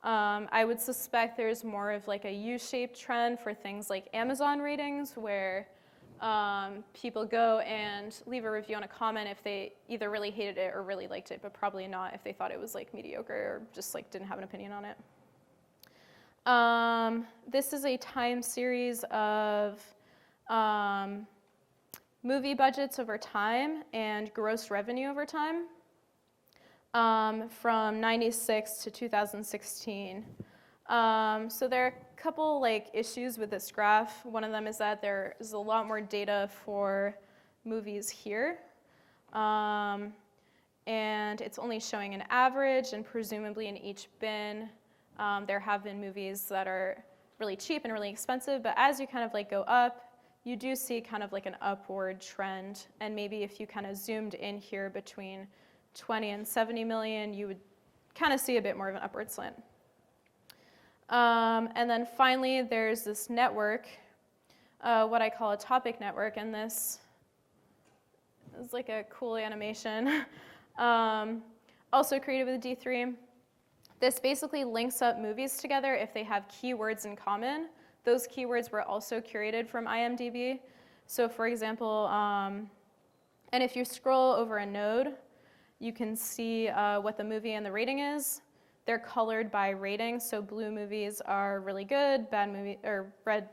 I would suspect there's more of like a U-shaped trend for things like Amazon ratings, where people go and leave a review on a comment if they either really hated it or really liked it, but probably not if they thought it was like mediocre or just like didn't have an opinion on it. This is a time series of movie budgets over time and gross revenue over time from 96 to 2016. So there are a couple like issues with this graph. One of them is that there is a lot more data for movies here. And it's only showing an average, and presumably in each bin there have been movies that are really cheap and really expensive, but as you kind of like go up, you do see kind of like an upward trend, and maybe if you kind of zoomed in here between 20 and 70 million, you would kind of see a bit more of an upward slant. And then finally, there's this network, what I call a topic network, and this is like a cool animation, also created with D3. This basically links up movies together if they have keywords in common. Those keywords were also curated from IMDb. So for example, and if you scroll over a node, you can see what the movie and the rating is. They're colored by rating, so blue movies are really good, red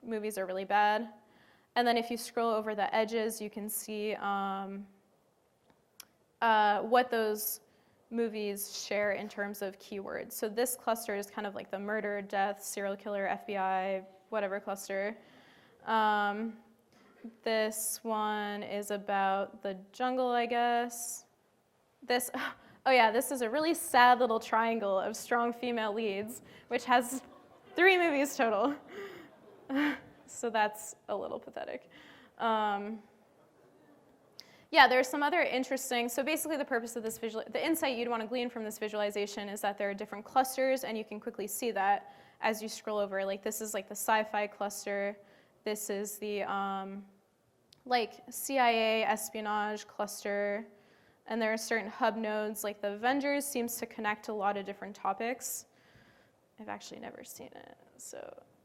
movies are really bad. And then if you scroll over the edges, you can see what those movies share in terms of keywords. So this cluster is kind of like the murder, death, serial killer, FBI, whatever cluster. This one is about the jungle, I guess. This is a really sad little triangle of strong female leads, which has 3 movies total. So that's a little pathetic. Yeah, there's some other interesting, so basically the purpose of this the insight you'd want to glean from this visualization is that there are different clusters, and you can quickly see that as you scroll over. Like this is like the sci-fi cluster. This is the like CIA espionage cluster. And there are certain hub nodes, like the Avengers seems to connect a lot of different topics. I've actually never seen it, so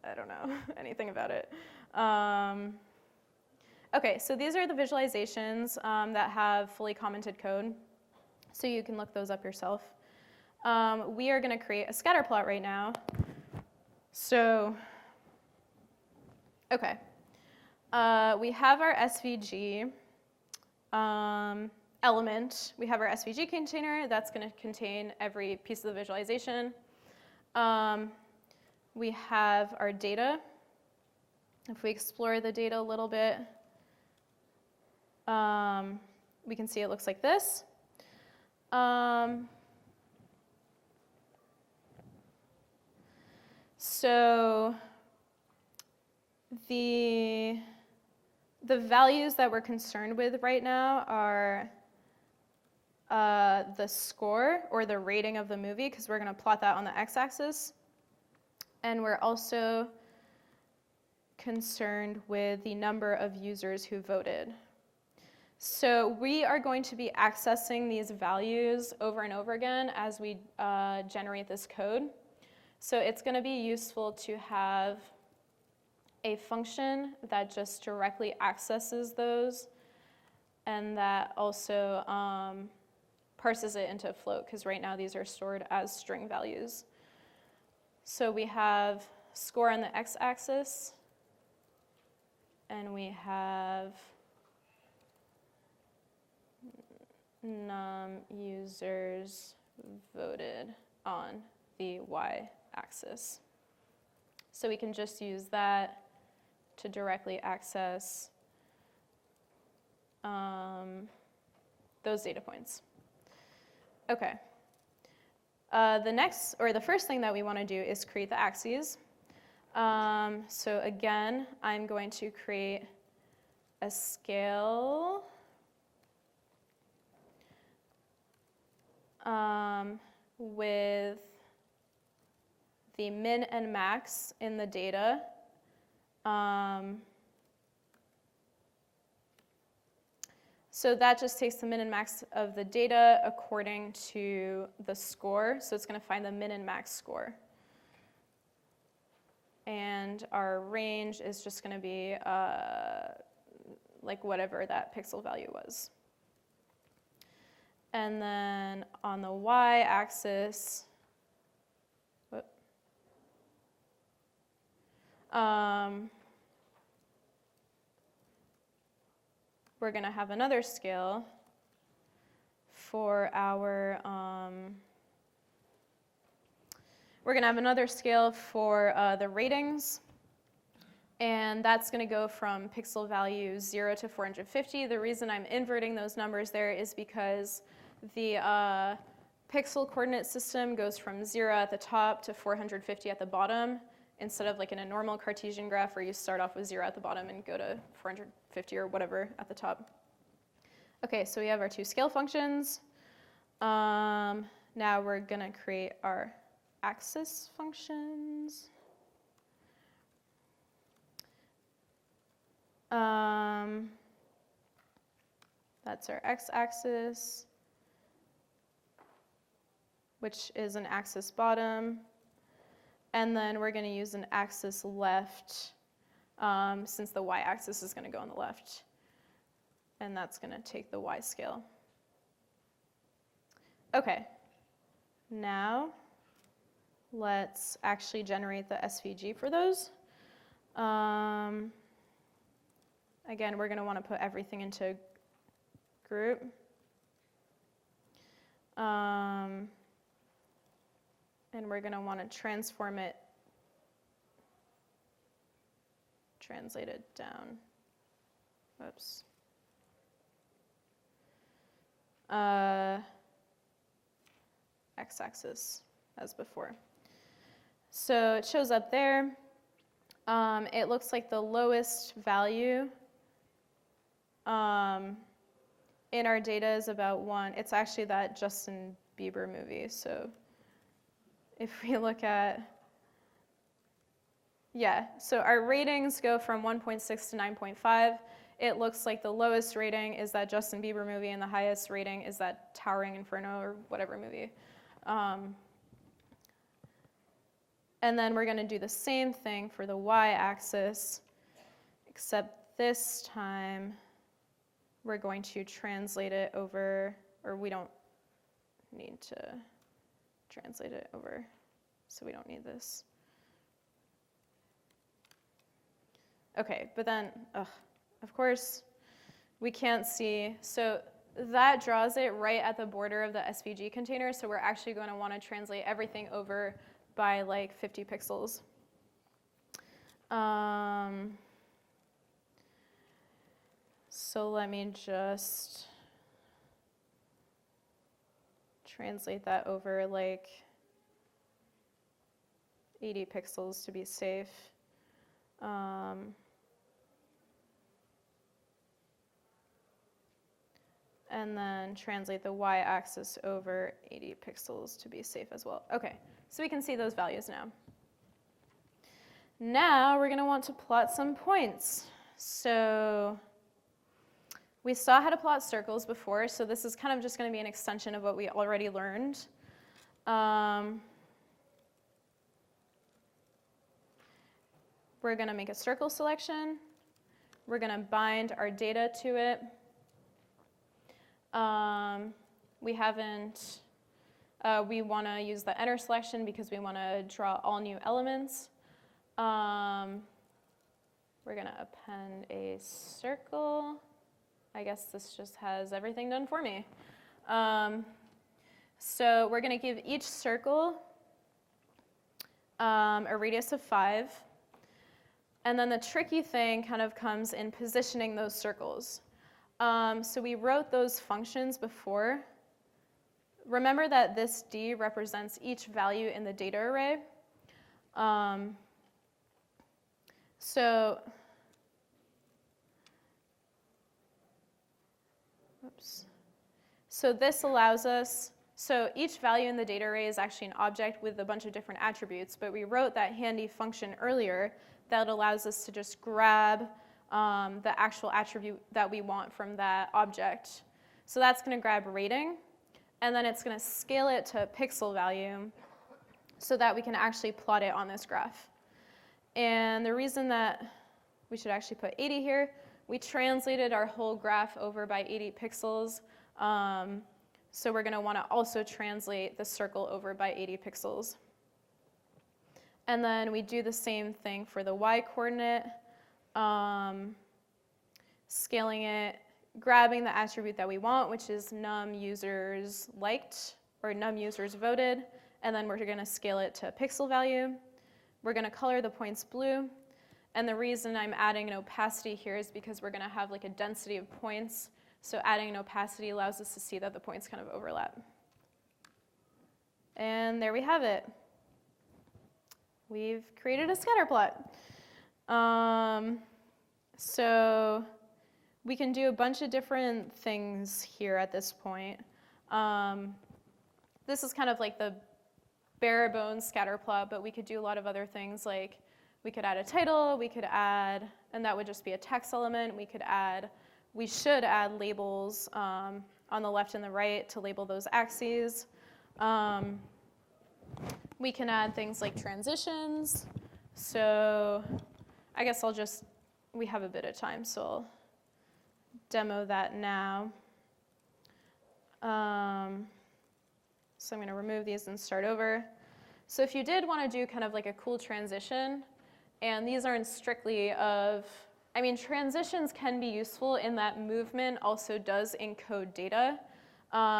I don't know anything about it. Okay, so these are the visualizations that have fully commented code, so you can look those up yourself. We are going to create a scatter plot right now. So, okay, we have our SVG element. We have our SVG container that's going to contain every piece of the visualization. We have our data. If we explore the data a little bit, we can see it looks like this. So the values that we're concerned with right now are the score or the rating of the movie, because we're going to plot that on the x-axis. And we're also concerned with the number of users who voted. So we are going to be accessing these values over and over again as we generate this code. So it's going to be useful to have a function that just directly accesses those, and that also parses it into a float, because right now these are stored as string values. So we have score on the x-axis, and we have users voted on the y-axis. So we can just use that to directly access those data points. Okay. The first thing that we want to do is create the axes. So again, I'm going to create a scale with the min and max in the data. So that just takes the min and max of the data according to the score. So it's going to find the min and max score. And our range is just going to be like whatever that pixel value was. And then on the y-axis, we're going to have another scale for our the ratings, and that's going to go from pixel value 0 to 450. The reason I'm inverting those numbers there is because the pixel coordinate system goes from 0 at the top to 450 at the bottom, instead of like in a normal Cartesian graph where you start off with 0 at the bottom and go to 450 or whatever at the top. Okay, so we have our two scale functions. Now we're going to create our axis functions. That's our x-axis, which is an axis bottom. And then we're going to use an axis left, since the y-axis is going to go on the left. And that's going to take the y scale. Okay, now let's actually generate the SVG for those. Again, we're going to want to put everything into group. And we're going to want to transform it, translate it down. Whoops. X-axis as before. So it shows up there. It looks like the lowest value in our data is about 1. It's actually that Justin Bieber movie. So if we look at, yeah, so our ratings go from 1.6 to 9.5. It looks like the lowest rating is that Justin Bieber movie, and the highest rating is that Towering Inferno or whatever movie. And then we're going to do the same thing for the y-axis, except this time we're going to translate it over, or we don't need to translate it over, so we don't need this. Okay, but then, of course, we can't see. So that draws it right at the border of the SVG container, so we're actually going to want to translate everything over by like 50 pixels. So let me just translate that over like 80 pixels to be safe. And then translate the y-axis over 80 pixels to be safe as well. Okay, so we can see those values now. Now we're going to want to plot some points. So we saw how to plot circles before, so this is kind of just going to be an extension of what we already learned. We're going to make a circle selection. We're going to bind our data to it. We want to use the enter selection because we want to draw all new elements. We're going to append a circle. I guess this just has everything done for me. So we're going to give each circle a radius of 5. And then the tricky thing kind of comes in positioning those circles. So we wrote those functions before. Remember that this D represents each value in the data array. So this allows us, so each value in the data array is actually an object with a bunch of different attributes, but we wrote that handy function earlier that allows us to just grab the actual attribute that we want from that object. So that's going to grab rating, and then it's going to scale it to a pixel value so that we can actually plot it on this graph. And the reason that we should actually put 80 here, we translated our whole graph over by 80 pixels. So we're going to want to also translate the circle over by 80 pixels. And then we do the same thing for the y-coordinate, scaling it, grabbing the attribute that we want, which is num users liked or num users voted, and then we're going to scale it to a pixel value. We're going to color the points blue, and the reason I'm adding an opacity here is because we're going to have like a density of points, so adding an opacity allows us to see that the points kind of overlap. And there we have it. We've created a scatter plot. So we can do a bunch of different things here at this point. This is kind of like the bare bones scatter plot, but we could do a lot of other things, like we could add a title, we could add, and that would just be a text element. We should add labels on the left and the right to label those axes. We can add things like transitions. So I guess we have a bit of time, so I'll demo that now. So I'm going to remove these and start over. So if you did want to do kind of like a cool transition, and these aren't strictly transitions can be useful in that movement also does encode data.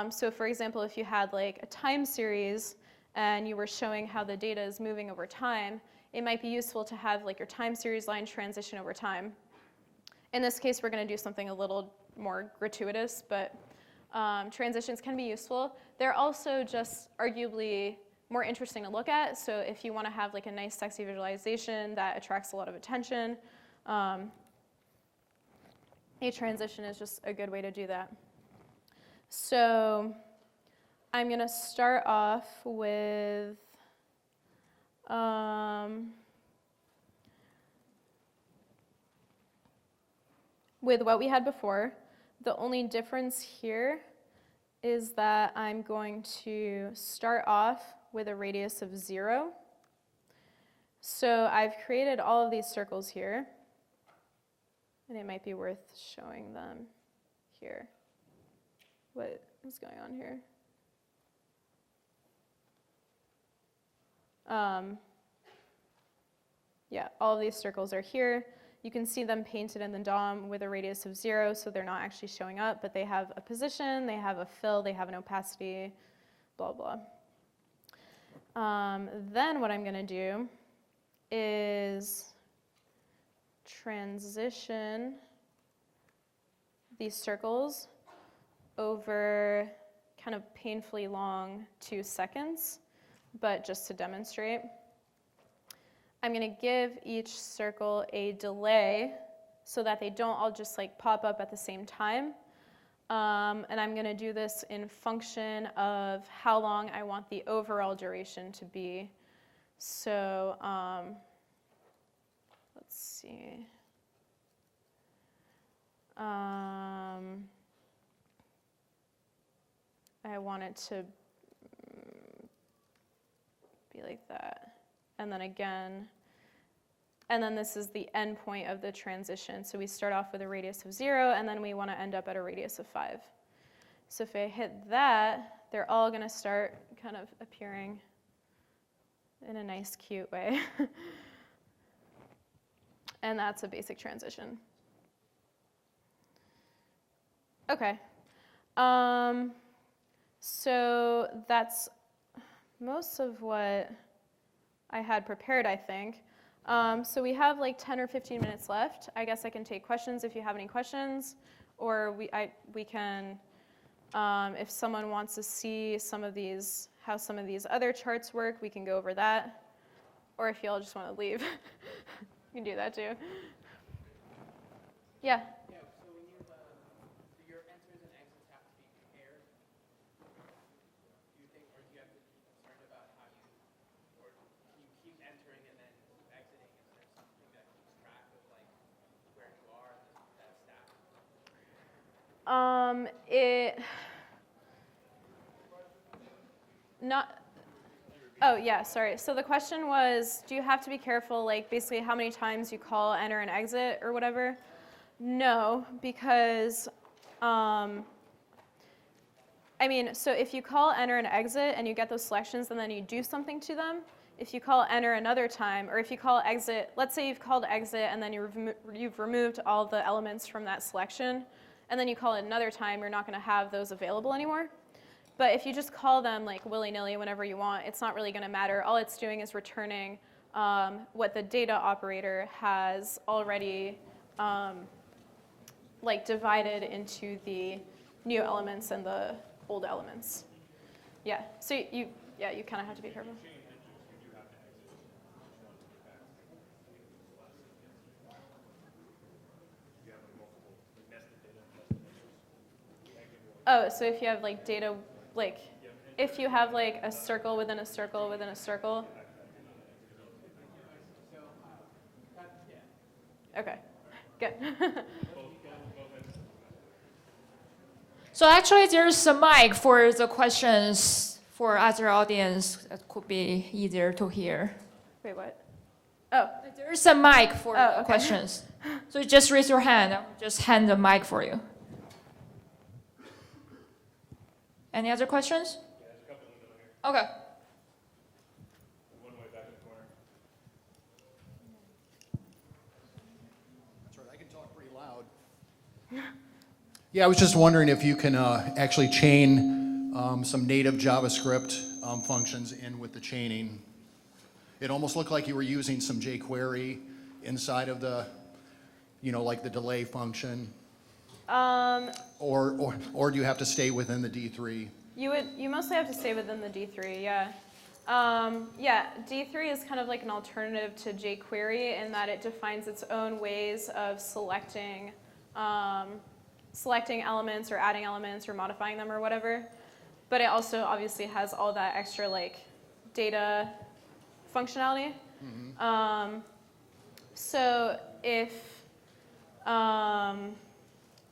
So for example, if you had like a time series and you were showing how the data is moving over time, it might be useful to have like your time series line transition over time. In this case, we're going to do something a little more gratuitous, but transitions can be useful. They're also just arguably more interesting to look at. So if you want to have like a nice sexy visualization that attracts a lot of attention, a transition is just a good way to do that. So I'm going to start off with what we had before. The only difference here is that I'm going to start off with a radius of 0. So I've created all of these circles here, and it might be worth showing them here. What is going on here? Yeah, all of these circles are here. You can see them painted in the DOM with a radius of 0, so they're not actually showing up, but they have a position, they have a fill, they have an opacity, blah, blah. Then what I'm going to do is transition these circles over kind of painfully long 2 seconds, but just to demonstrate. I'm going to give each circle a delay so that they don't all just like pop up at the same time. And I'm going to do this in function of how long I want the overall duration to be. So let's see. I want it to be like that. And then again, and then this is the end point of the transition. So we start off with a radius of 0, and then we want to end up at a radius of 5. So if I hit that, they're all going to start kind of appearing in a nice, cute way. And that's a basic transition. Okay. So that's most of what I had prepared, I think. So we have like 10 or 15 minutes left. I guess I can take questions if you have any questions, or we can, if someone wants to see how some of these other charts work, we can go over that. Or if y'all just want to leave, you can do that too. Yeah. Yeah, so when you, so your enters and exits have to be paired. Do you think, or do you have to be concerned about how you, or can you keep entering and then keep exiting? Is there something that keeps track of like where you are? It not. Oh yeah, sorry. So the question was, do you have to be careful, like basically how many times you call, enter, and exit, or whatever? No, because I mean, so if you call, enter, and exit, and you get those selections, and then you do something to them. If you call enter another time, or if you call exit, let's say you've called exit, and then you've removed all the elements from that selection, and then you call it another time, you're not going to have those available anymore. But if you just call them like willy-nilly whenever you want, it's not really going to matter. All it's doing is returning what the data operator has already like divided into the new elements and the old elements. Yeah. So you kind of have to be careful. Oh, so if you have like data, like if you have like a circle within a circle within a circle. Okay, good. So actually, there's a mic for the questions for other audience that could be easier to hear. Wait, what? Oh. There's a mic for the okay. questions. So just raise your hand. I'll just hand the mic for you. Any other questions? Yeah, there's a couple of them here. Okay. One way back in the corner. That's right, I can talk pretty loud. Yeah, I was just wondering if you can actually chain some native JavaScript functions in with the chaining. It almost looked like you were using some jQuery inside of the, like the delay function. Or do you have to stay within the D3? You mostly have to stay within the D3, yeah. Yeah, D3 is kind of like an alternative to jQuery in that it defines its own ways of selecting elements or adding elements or modifying them or whatever. But it also obviously has all that extra like data functionality. Mm-hmm. So if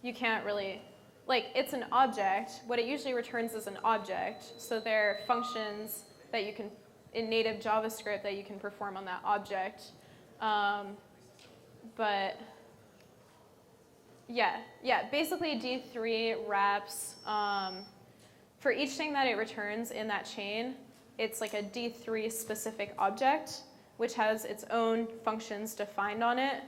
you can't really, like it's an object, what it usually returns is an object. So there are functions that you can, in native JavaScript, that you can perform on that object. But yeah, basically D3 wraps, for each thing that it returns in that chain, it's like a D3 specific object, which has its own functions defined on it.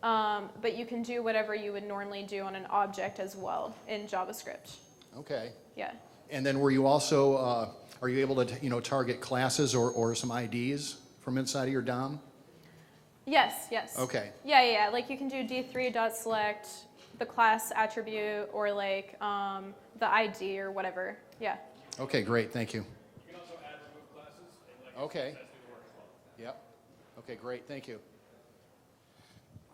But you can do whatever you would normally do on an object as well in JavaScript. Okay. Yeah. And then were you also, are you able to target classes or some IDs from inside of your DOM? Yes. Okay. Yeah. Like you can do d3.select the class attribute or like the ID or whatever. Yeah. Okay, great. Thank you. You can also add remove classes and Okay. that's do the work as well. Yep. Okay, great. Thank you.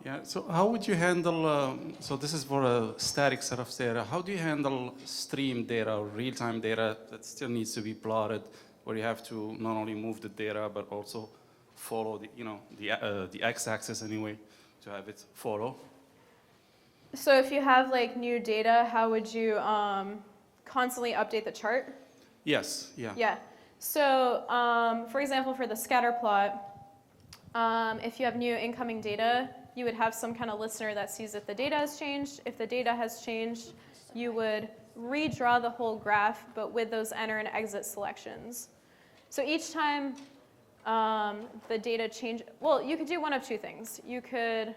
Yeah, so how would you handle, so this is for a static set of data, how do you handle stream data or real-time data that still needs to be plotted, where you have to not only move the data, but also follow the x-axis anyway, to have it follow? So if you have like new data, how would you constantly update the chart? Yes, yeah. Yeah. So for example, for the scatter plot, if you have new incoming data, you would have some kind of listener that sees if the data has changed. If the data has changed, you would redraw the whole graph, but with those enter and exit selections. So each time the data change, well, you could do one of two things. You could,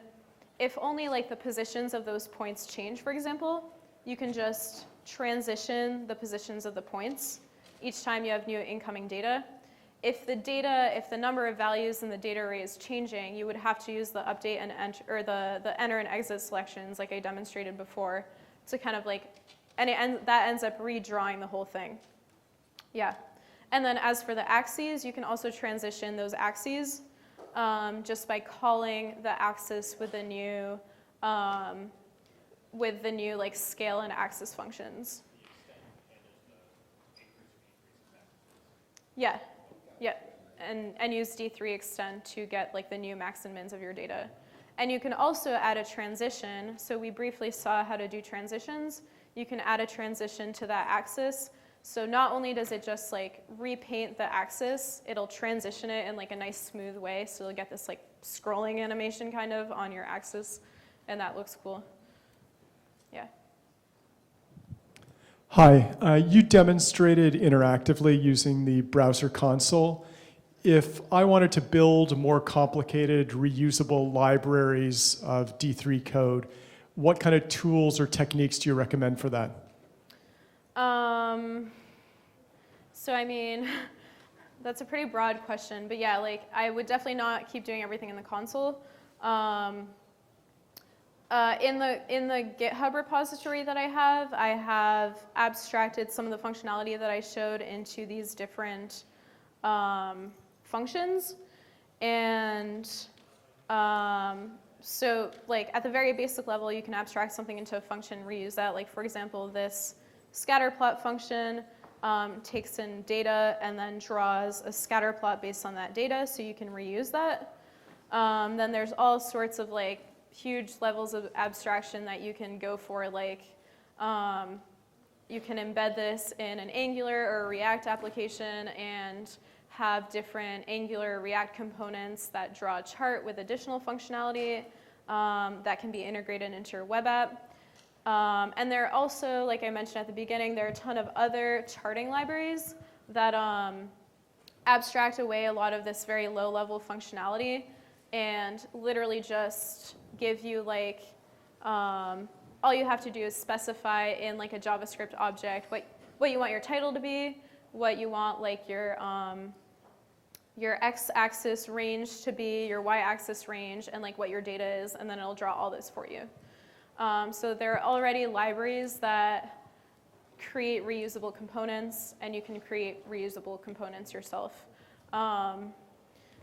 if only like the positions of those points change, for example, you can just transition the positions of the points each time you have new incoming data. If the number of values in the data array is changing, you would have to use the update and enter, or the enter and exit selections like I demonstrated before to kind of like, and that ends up redrawing the whole thing. Yeah. And then as for the axes, you can also transition those axes just by calling the axis with the new like scale and axis functions. Yeah. Yeah, and use D3 extend to get like the new max and mins of your data. And you can also add a transition. So we briefly saw how to do transitions. you can add a transition to that axis. So not only does it just like repaint the axis, it'll transition it in like a nice smooth way. So you'll get this like scrolling animation kind of on your axis, and that looks cool. Yeah. Hi, you demonstrated interactively using the browser console. If I wanted to build more complicated, reusable libraries of D3 code, what kind of tools or techniques do you recommend for that? So I mean, that's a pretty broad question, but yeah, like I would definitely not keep doing everything in the console. In the GitHub repository that I have abstracted some of the functionality that I showed into these different functions, and so like at the very basic level, you can abstract something into a function, reuse that. Like for example, this scatter plot function takes in data and then draws a scatter plot based on that data, so you can reuse that. Then there's all sorts of like huge levels of abstraction that you can go for, like you can embed this in an Angular or a React application and have different Angular React components that draw a chart with additional functionality that can be integrated into your web app. And there are also, like I mentioned at the beginning, there are a ton of other charting libraries that abstract away a lot of this very low-level functionality and literally just give you like, all you have to do is specify in like a JavaScript object what you want your title to be, what you want like your x-axis range to be, your y-axis range, and like what your data is, and then it'll draw all this for you. So there are already libraries that create reusable components, and you can create reusable components yourself.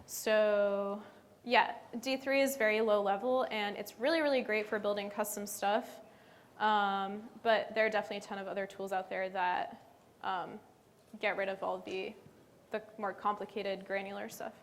So yeah, D3 is very low level, and it's really, really great for building custom stuff. But there are definitely a ton of other tools out there that get rid of all the more complicated, granular stuff.